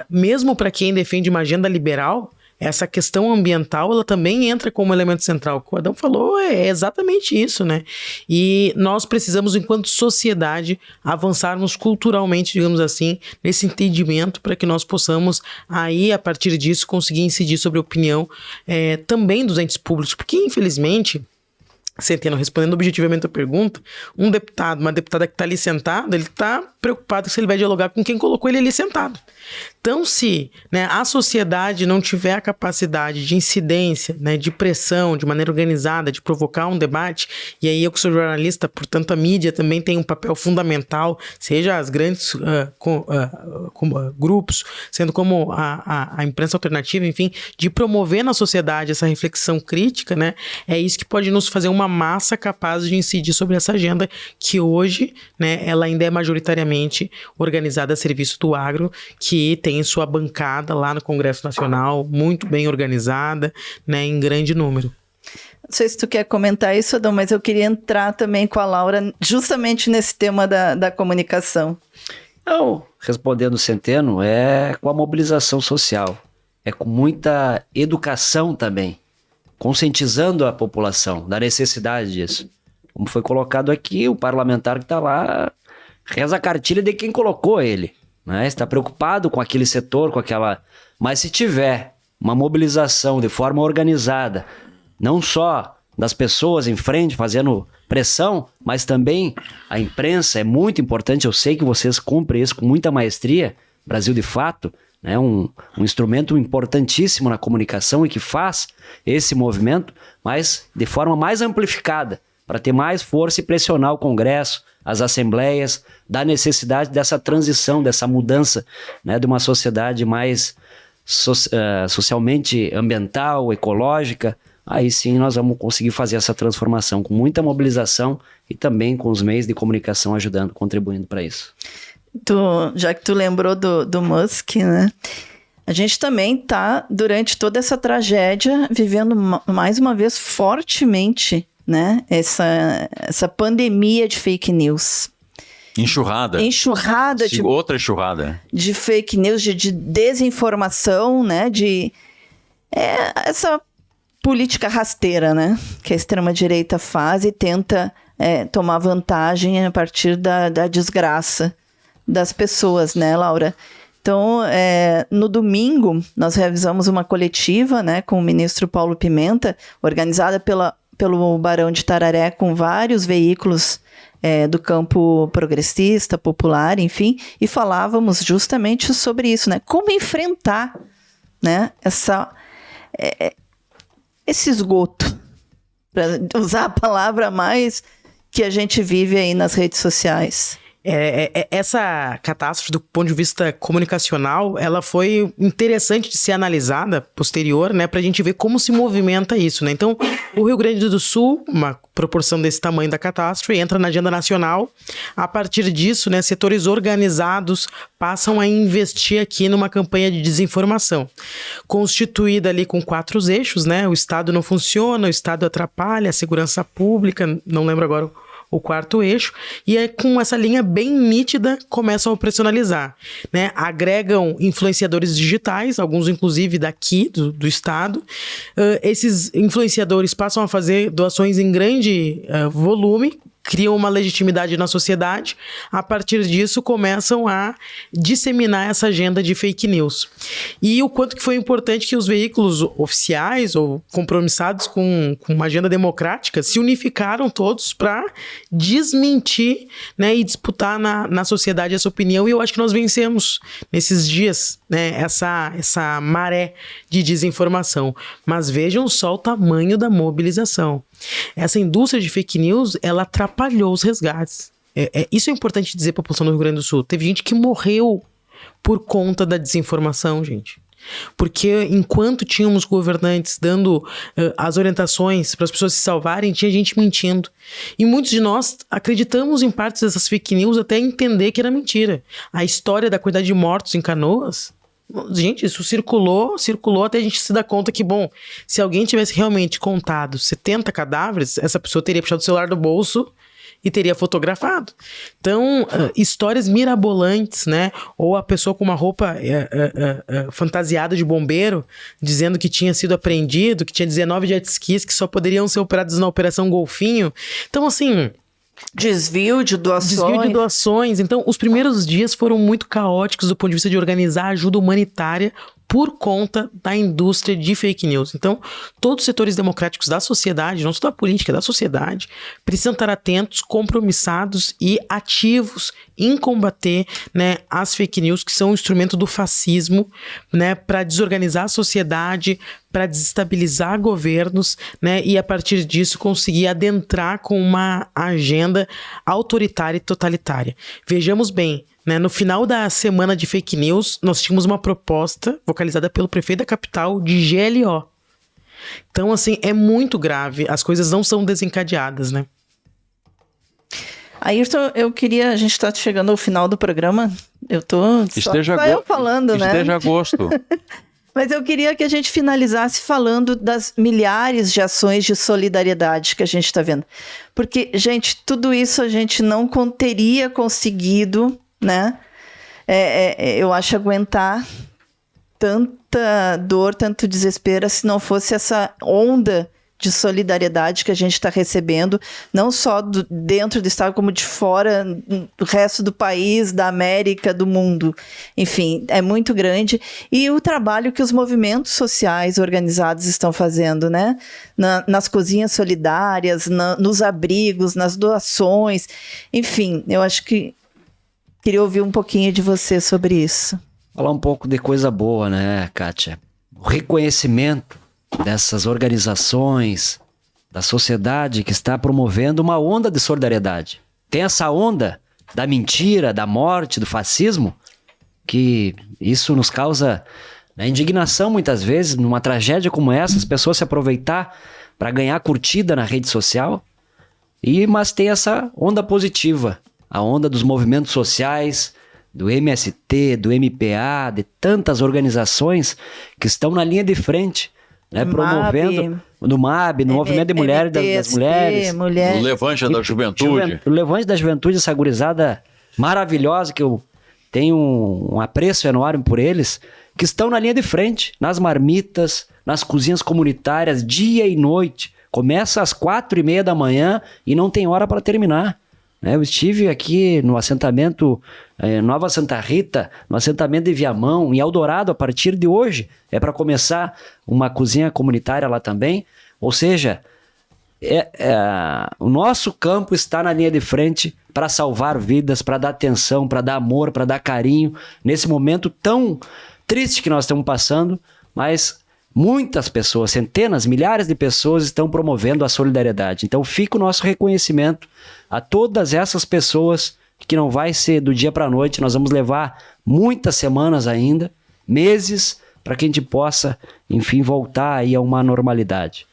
mesmo para quem defende uma agenda liberal, essa questão ambiental, ela também entra como elemento central. O que o Adão falou é exatamente isso, né? E nós precisamos, enquanto sociedade, avançarmos culturalmente, digamos assim, nesse entendimento para que nós possamos, aí, a partir disso, conseguir incidir sobre a opinião também dos entes públicos. Porque, infelizmente, Centeno, respondendo objetivamente a pergunta, um deputado, uma deputada que está ali sentado, ele está preocupado se ele vai dialogar com quem colocou ele ali sentado. Então, se a sociedade não tiver a capacidade de incidência, de pressão, de maneira organizada, de provocar um debate, e aí eu que sou jornalista, portanto a mídia também tem um papel fundamental, seja as grandes grupos, sendo como a imprensa alternativa, enfim, de promover na sociedade essa reflexão crítica, é isso que pode nos fazer uma massa capaz de incidir sobre essa agenda que hoje, ela ainda é majoritariamente organizada a serviço do agro, que tem sua bancada lá no Congresso Nacional, muito bem organizada, em grande número. Não sei se tu quer comentar isso, Adão, mas eu queria entrar também com a Laura justamente nesse tema da comunicação. Não, respondendo o Centeno, é com a mobilização social, é com muita educação também, conscientizando a população da necessidade disso. Como foi colocado aqui, o parlamentar que está lá reza a cartilha de quem colocou ele. Está preocupado com aquele setor, com aquela... Mas se tiver uma mobilização de forma organizada, não só das pessoas em frente fazendo pressão, mas também a imprensa é muito importante. Eu sei que vocês cumprem isso com muita maestria. Brasil de Fato, um instrumento importantíssimo na comunicação e que faz esse movimento, mas de forma mais amplificada, para ter mais força e pressionar o Congresso, as assembleias, da necessidade dessa transição, dessa mudança, de uma sociedade mais socialmente ambiental, ecológica. Aí sim nós vamos conseguir fazer essa transformação com muita mobilização e também com os meios de comunicação ajudando, contribuindo para isso. Já que tu lembrou do Musk, a gente também está, durante toda essa tragédia, vivendo mais uma vez fortemente essa pandemia de fake news. Enxurrada de... Outra enxurrada. De fake news, de desinformação, essa política rasteira, que a extrema-direita faz e tenta tomar vantagem a partir da desgraça das pessoas, Laura? Então, no domingo, nós realizamos uma coletiva, com o ministro Paulo Pimenta, organizada pelo Barão de Tararé, com vários veículos do campo progressista, popular, enfim, e falávamos justamente sobre isso, como enfrentar, esse esgoto, para usar a palavra mais que a gente vive aí nas redes sociais. Essa catástrofe, do ponto de vista comunicacional, ela foi interessante de ser analisada posterior, para a gente ver como se movimenta isso, Então, o Rio Grande do Sul, uma proporção desse tamanho da catástrofe, entra na agenda nacional. A partir disso, setores organizados passam a investir aqui numa campanha de desinformação, constituída ali com 4 eixos, O Estado não funciona, o Estado atrapalha, a segurança pública, não lembro agora o 4º eixo, e com essa linha bem nítida começam a operacionalizar, agregam influenciadores digitais, alguns inclusive daqui do estado. Esses influenciadores passam a fazer doações em grande volume, criam uma legitimidade na sociedade. A partir disso, começam a disseminar essa agenda de fake news. E o quanto que foi importante que os veículos oficiais ou compromissados com uma agenda democrática se unificaram todos para desmentir, e disputar na sociedade essa opinião. E eu acho que nós vencemos nesses dias, essa maré de desinformação. Mas vejam só o tamanho da mobilização. Essa indústria de fake news, ela atrapalhou os resgates. Isso é importante dizer para a população do Rio Grande do Sul. Teve gente que morreu por conta da desinformação, gente. Porque enquanto tínhamos governantes dando as orientações para as pessoas se salvarem, tinha gente mentindo. E muitos de nós acreditamos em partes dessas fake news até entender que era mentira. A história da quantidade de mortos em Canoas... Gente, isso circulou até a gente se dar conta que, se alguém tivesse realmente contado 70 cadáveres, essa pessoa teria puxado o celular do bolso e teria fotografado. Então, histórias mirabolantes, né? Ou a pessoa com uma roupa fantasiada de bombeiro, dizendo que tinha sido apreendido, que tinha 19 jet skis que só poderiam ser operados na Operação Golfinho. Então, assim... Desvio de doações. Então, os primeiros dias foram muito caóticos do ponto de vista de organizar ajuda humanitária por conta da indústria de fake news. Então, todos os setores democráticos da sociedade, não só da política, da sociedade, precisam estar atentos, compromissados e ativos em combater, né, as fake news, que são um instrumento do fascismo, né, para desorganizar a sociedade, para desestabilizar governos, né, e a partir disso conseguir adentrar com uma agenda autoritária e totalitária. Vejamos bem, né, no final da semana de fake news, nós tínhamos uma proposta vocalizada pelo prefeito da capital de GLO. Então, assim, é muito grave, as coisas não são desencadeadas, né? Ayrton, a gente está chegando ao final do programa, Esteja eu falando, né? Esteja a gosto. Mas eu queria que a gente finalizasse falando das milhares de ações de solidariedade que a gente está vendo. Porque, gente, tudo isso a gente não teria conseguido, né? Eu acho aguentar tanta dor, tanto desespero, se não fosse essa onda de solidariedade que a gente está recebendo, não só dentro do estado, como de fora, do resto do país, da América, do mundo. Enfim, é muito grande. E o trabalho que os movimentos sociais organizados estão fazendo, né? Nas cozinhas solidárias, nos abrigos, nas doações. Enfim, eu acho que queria ouvir um pouquinho de você sobre isso. Falar um pouco de coisa boa, né, Kátia? O reconhecimento dessas organizações, da sociedade que está promovendo uma onda de solidariedade. Tem essa onda da mentira, da morte, do fascismo, que isso nos causa, né, indignação muitas vezes, numa tragédia como essa, as pessoas se aproveitar para ganhar curtida na rede social, mas tem essa onda positiva, a onda dos movimentos sociais, do MST, do MPA, de tantas organizações que estão na linha de frente, né, promovendo no MAB, no movimento de mulheres, das mulheres, no Levante da Juventude. O Levante da Juventude, essa gurizada maravilhosa, que eu tenho um apreço enorme por eles, que estão na linha de frente, nas marmitas, nas cozinhas comunitárias, dia e noite. Começa às 4:30 da manhã e não tem hora para terminar. Eu estive aqui no assentamento Nova Santa Rita, no assentamento de Viamão, em Eldorado, a partir de hoje. É para começar uma cozinha comunitária lá também. Ou seja, o nosso campo está na linha de frente para salvar vidas, para dar atenção, para dar amor, para dar carinho, nesse momento tão triste que nós estamos passando, mas muitas pessoas, centenas, milhares de pessoas estão promovendo a solidariedade. Então fica o nosso reconhecimento a todas essas pessoas, que não vai ser do dia para a noite, nós vamos levar muitas semanas ainda, meses, para que a gente possa, enfim, voltar aí a uma normalidade.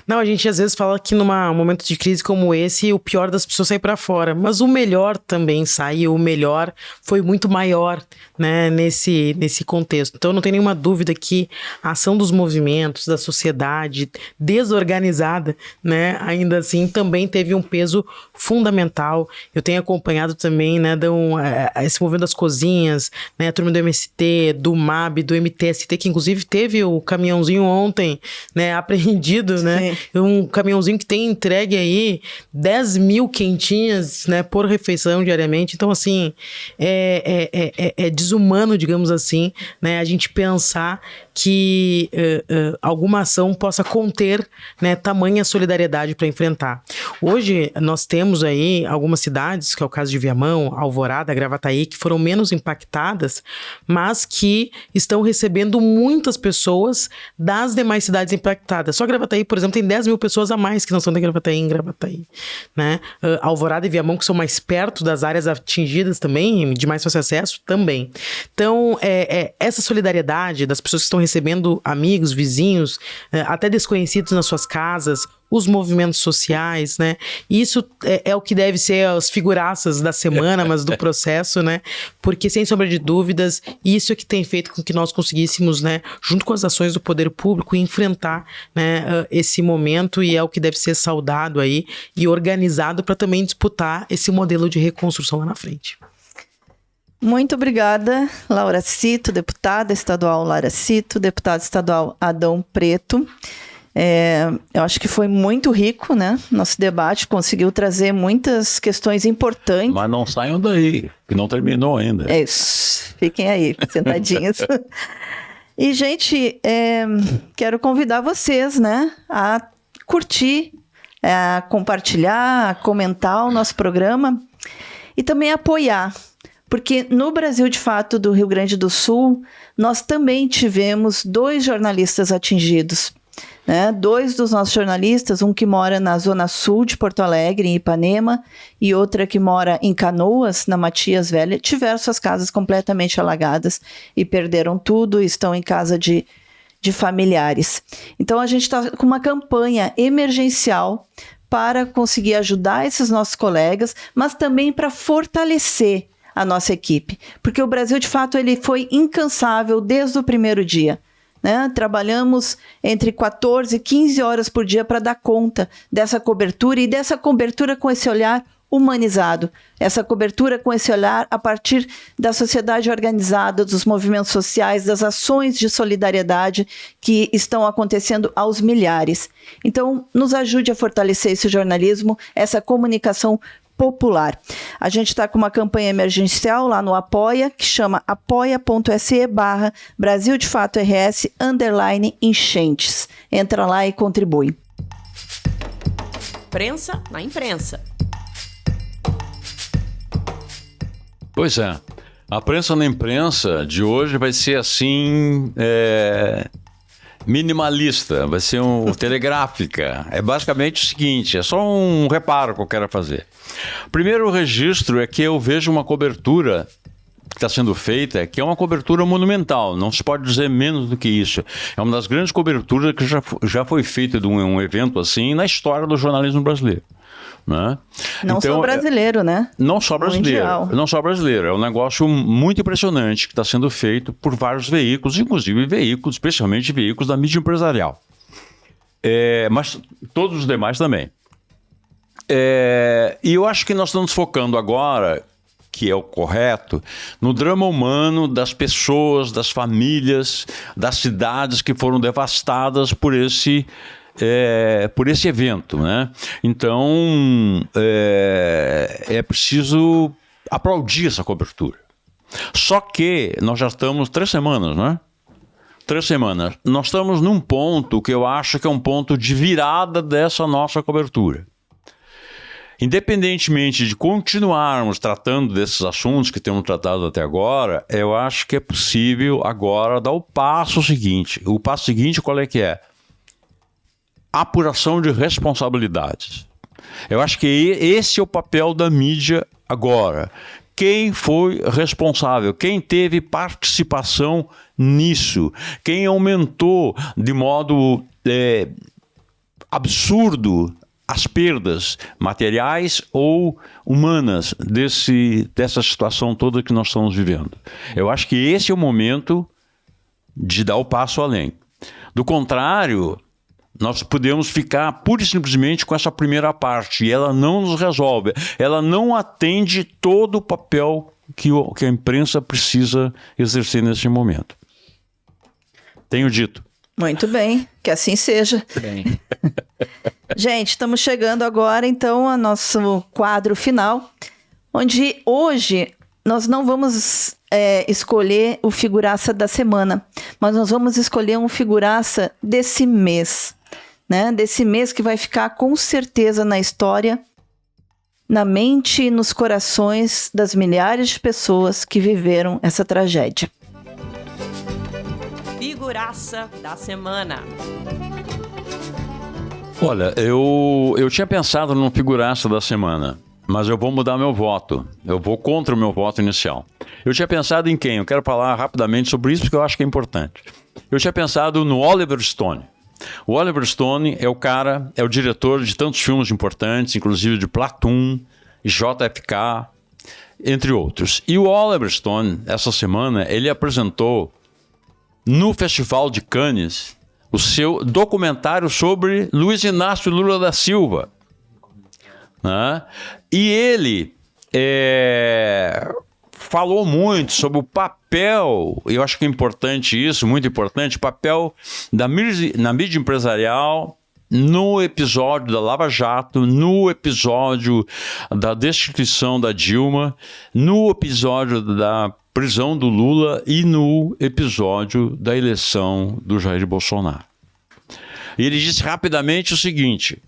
Não, a gente às vezes fala que num momento de crise como esse, o pior das pessoas sai para fora, mas o melhor também sai, e o melhor foi muito maior, né, nesse contexto. Então não tem nenhuma dúvida que a ação dos movimentos, da sociedade desorganizada, né, ainda assim também teve um peso fundamental. Eu tenho acompanhado também, né, esse movimento das cozinhas, né, a turma do MST, do MAB, do MTST, que inclusive teve o caminhãozinho ontem, né, apreendido, né? Um caminhãozinho que tem entregue aí 10 mil quentinhas, né, por refeição diariamente. Então, assim, é desumano, digamos assim, né, a gente pensar que alguma ação possa conter, né, tamanha solidariedade para enfrentar. Hoje, nós temos aí algumas cidades, que é o caso de Viamão, Alvorada, Gravataí, que foram menos impactadas, mas que estão recebendo muitas pessoas das demais cidades impactadas. Só Gravataí, por exemplo, tem 10 mil pessoas a mais que não são de Gravataí em Gravataí, né? Alvorada e Viamão, que são mais perto das áreas atingidas também, de mais fácil acesso também. Então, essa solidariedade das pessoas que estão recebendo amigos, vizinhos, até desconhecidos nas suas casas, os movimentos sociais, né? Isso é o que deve ser as figuraças da semana, mas do processo, né? Porque, sem sombra de dúvidas, isso é que tem feito com que nós conseguíssemos, né, junto com as ações do poder público, enfrentar, né, esse momento, e é o que deve ser saudado aí e organizado para também disputar esse modelo de reconstrução lá na frente. Muito obrigada, Laura Cito, deputada estadual Laura Cito, deputado estadual Adão Preto. Eu acho que foi muito rico, né? Nosso debate conseguiu trazer muitas questões importantes. Mas não saiam daí, que não terminou ainda. É isso, fiquem aí, sentadinhos. E, gente, quero convidar vocês, né, a curtir, a compartilhar, a comentar o nosso programa e também apoiar. Porque no Brasil de Fato do Rio Grande do Sul, nós também tivemos 2 jornalistas atingidos, né? 2 dos nossos jornalistas, um que mora na zona sul de Porto Alegre, em Ipanema, e outra que mora em Canoas, na Matias Velha, tiveram suas casas completamente alagadas e perderam tudo, estão em casa de familiares. Então a gente está com uma campanha emergencial para conseguir ajudar esses nossos colegas, mas também para fortalecer a nossa equipe, porque o Brasil de Fato ele foi incansável desde o primeiro dia, né? Trabalhamos entre 14 e 15 horas por dia para dar conta dessa cobertura e dessa cobertura com esse olhar humanizado, essa cobertura com esse olhar a partir da sociedade organizada, dos movimentos sociais, das ações de solidariedade que estão acontecendo aos milhares. Então, nos ajude a fortalecer esse jornalismo, essa comunicação popular. A gente está com uma campanha emergencial lá no Apoia, que chama apoia.se/Brasil de Fato RS _enchentes. Entra lá e contribui. Prensa na imprensa. Pois é. A prensa na imprensa de hoje vai ser assim... minimalista, vai ser telegráfica. É basicamente o seguinte, é só um reparo que eu quero fazer. Primeiro registro é que eu vejo uma cobertura que está sendo feita, que é uma cobertura monumental, não se pode dizer menos do que isso. É uma das grandes coberturas que já foi feita de um evento assim na história do jornalismo brasileiro. Né? Não só brasileiro, né? Não só brasileiro. Mundial. Não só brasileiro. É um negócio muito impressionante que está sendo feito por vários veículos, inclusive veículos, especialmente veículos da mídia empresarial. Mas todos os demais também. E eu acho que nós estamos focando agora, que é o correto, no drama humano das pessoas, das famílias, das cidades que foram devastadas por esse evento, né? Então, é preciso aplaudir essa cobertura. Só que nós já estamos 3 semanas, né? 3 semanas. Nós estamos num ponto que eu acho que é um ponto de virada dessa nossa cobertura. Independentemente de continuarmos tratando desses assuntos que temos tratado até agora, eu acho que é possível agora dar o passo seguinte. O passo seguinte qual é que é? Apuração de responsabilidades. Eu acho que esse é o papel da mídia agora. Quem foi responsável? Quem teve participação nisso? Quem aumentou de modo absurdo as perdas materiais ou humanas dessa situação toda que nós estamos vivendo? Eu acho que esse é o momento de dar o passo além. Do contrário, nós podemos ficar pura e simplesmente com essa primeira parte e ela não nos resolve, ela não atende todo o papel que a imprensa precisa exercer nesse momento. Tenho dito. Muito bem, que assim seja. Bem. Gente, estamos chegando agora então ao nosso quadro final, onde hoje nós não vamos escolher o figuraça da semana, mas nós vamos escolher um figuraça desse mês. Né, desse mês que vai ficar com certeza na história, na mente e nos corações das milhares de pessoas que viveram essa tragédia. Figuraça da semana. Olha, eu tinha pensado num figuraça da semana, mas eu vou mudar meu voto. Eu vou contra o meu voto inicial. Eu tinha pensado em quem? Eu quero falar rapidamente sobre isso porque eu acho que é importante. Eu tinha pensado no Oliver Stone. O Oliver Stone é o diretor de tantos filmes importantes, inclusive de Platoon, JFK, entre outros. E o Oliver Stone, essa semana, ele apresentou no Festival de Cannes o seu documentário sobre Luiz Inácio Lula da Silva. Né? E ele falou muito sobre o papel, eu acho que é importante isso, muito importante, o papel na mídia empresarial no episódio da Lava Jato, no episódio da destituição da Dilma, no episódio da prisão do Lula e no episódio da eleição do Jair Bolsonaro. E ele disse rapidamente o seguinte,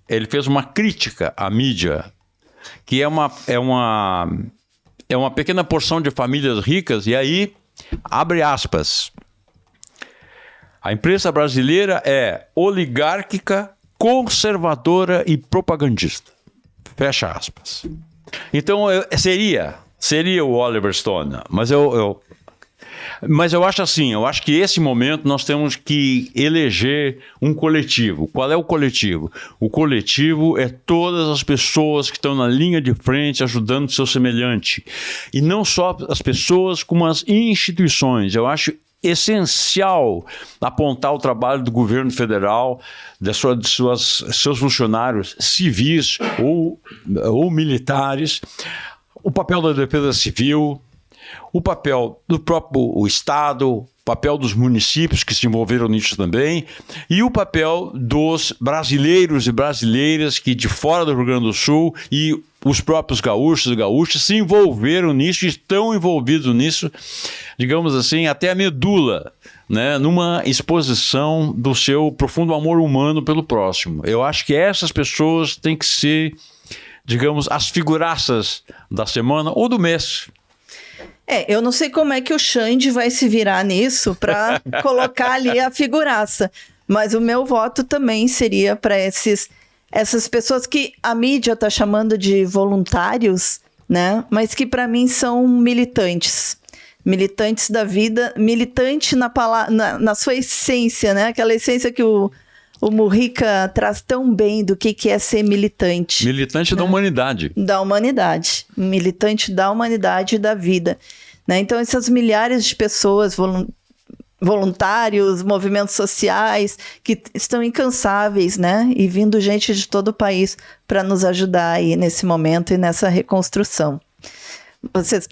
ele fez uma crítica à mídia, que é uma pequena porção de famílias ricas, e aí, abre aspas, a imprensa brasileira é oligárquica, conservadora e propagandista. Fecha aspas. Então, seria o Oliver Stone, mas eu acho assim, eu acho que esse momento nós temos que eleger um coletivo. Qual é o coletivo? O coletivo é todas as pessoas que estão na linha de frente ajudando o seu semelhante. E não só as pessoas, como as instituições. Eu acho essencial apontar o trabalho do governo federal, seus funcionários civis ou militares, o papel da defesa civil, o papel do próprio Estado, o papel dos municípios que se envolveram nisso também, e o papel dos brasileiros e brasileiras que de fora do Rio Grande do Sul e os próprios gaúchos e gaúchas se envolveram nisso e estão envolvidos nisso, digamos assim, até a medula, né, numa exposição do seu profundo amor humano pelo próximo. Eu acho que essas pessoas têm que ser, digamos, as figuraças da semana ou do mês. Eu não sei como é que o Xande vai se virar nisso para colocar ali a figuraça, mas o meu voto também seria para essas pessoas que a mídia está chamando de voluntários, né? Mas que para mim são militantes da vida, militante na sua essência, né? Aquela essência que o Mujica traz tão bem do que é ser militante. Militante, né? Da humanidade. Da humanidade. Militante da humanidade e da vida. Né? Então, essas milhares de pessoas, voluntários, movimentos sociais, que estão incansáveis, né? E vindo gente de todo o país para nos ajudar aí nesse momento e nessa reconstrução. Vocês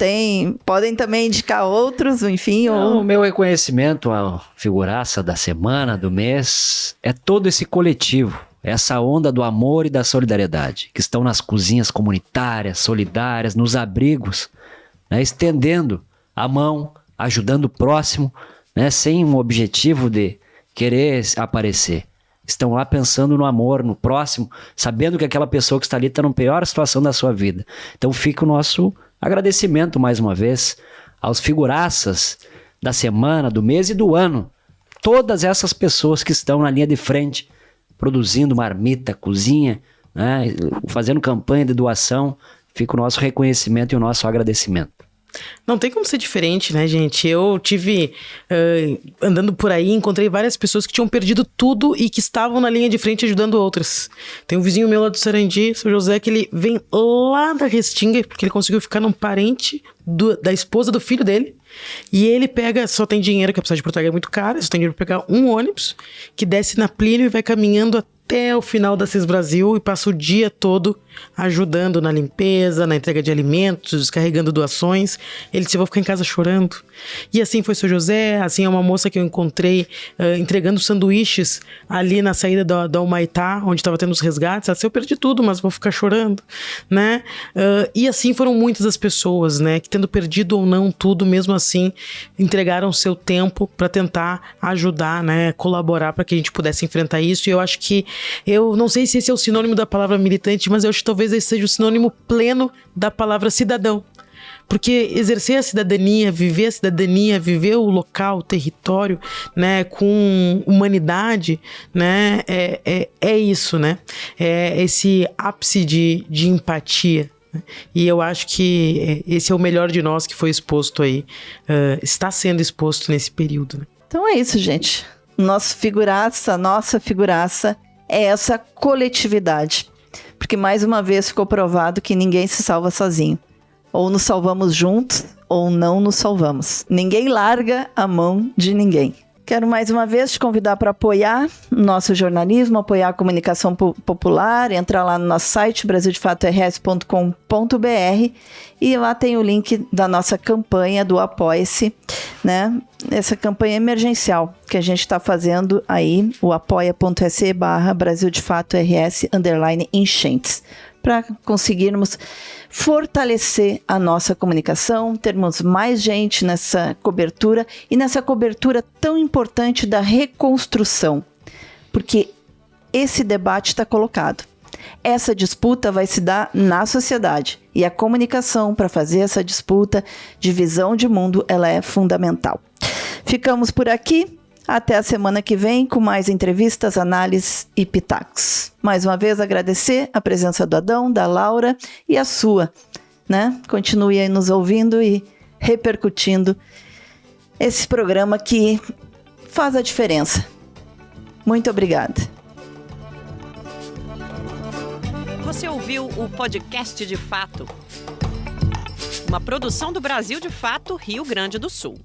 podem também indicar outros, enfim? O meu reconhecimento à figuraça da semana, do mês, é todo esse coletivo, essa onda do amor e da solidariedade, que estão nas cozinhas comunitárias, solidárias, nos abrigos, né, estendendo a mão, ajudando o próximo, né, sem um objetivo de querer aparecer. Estão lá pensando no amor, no próximo, sabendo que aquela pessoa que está ali está na pior situação da sua vida. Então fica o nosso agradecimento mais uma vez aos figuraças da semana, do mês e do ano. Todas essas pessoas que estão na linha de frente, produzindo marmita, cozinha, né, fazendo campanha de doação, fica o nosso reconhecimento e o nosso agradecimento. Não tem como ser diferente, né, gente? Eu tive, andando por aí, encontrei várias pessoas que tinham perdido tudo e que estavam na linha de frente ajudando outras. Tem um vizinho meu lá do Sarandi, seu José, que ele vem lá da Restinga, porque ele conseguiu ficar num parente da esposa do filho dele. E ele só tem dinheiro, que a passagem de Porto Alegre é muito cara, só tem dinheiro para pegar um ônibus, que desce na Plínio e vai caminhando até o final da CIS Brasil e passa o dia todo ajudando na limpeza, na entrega de alimentos, descarregando doações. Ele disse, eu vou ficar em casa chorando. E assim foi o seu José, assim é uma moça que eu encontrei entregando sanduíches ali na saída da Humaitá, onde estava tendo os resgates. Ela disse, eu perdi tudo, mas vou ficar chorando, né? E assim foram muitas as pessoas, né, que tendo perdido ou não tudo, mesmo assim, entregaram o seu tempo para tentar ajudar, né, colaborar para que a gente pudesse enfrentar isso. E eu acho que, eu não sei se esse é o sinônimo da palavra militante, mas eu acho que talvez esse seja o sinônimo pleno da palavra cidadão. Porque exercer a cidadania, viver o local, o território, né, com humanidade, né, é isso, né? É esse ápice de empatia. E eu acho que esse é o melhor de nós que foi exposto aí, está sendo exposto nesse período. Né? Então é isso, gente. nossa figuraça é essa coletividade. Porque mais uma vez ficou provado que ninguém se salva sozinho. Ou nos salvamos juntos, ou não nos salvamos. Ninguém larga a mão de ninguém. Quero mais uma vez te convidar para apoiar o nosso jornalismo, apoiar a comunicação popular, entrar lá no nosso site, brasildefators.com.br, e lá tem o link da nossa campanha do Apoia-se, né? Essa campanha emergencial que a gente está fazendo aí, o apoia.se/BrasilDeFatoRS_enchentes, para conseguirmos fortalecer a nossa comunicação, termos mais gente nessa cobertura e nessa cobertura tão importante da reconstrução, porque esse debate está colocado. Essa disputa vai se dar na sociedade e a comunicação para fazer essa disputa de visão de mundo, ela é fundamental. Ficamos por aqui. Até a semana que vem com mais entrevistas, análises e pitacos. Mais uma vez agradecer a presença do Adão, da Laura e a sua, né? Continue aí nos ouvindo e repercutindo esse programa que faz a diferença. Muito obrigada. Você ouviu o podcast de Fato, uma produção do Brasil de Fato, Rio Grande do Sul.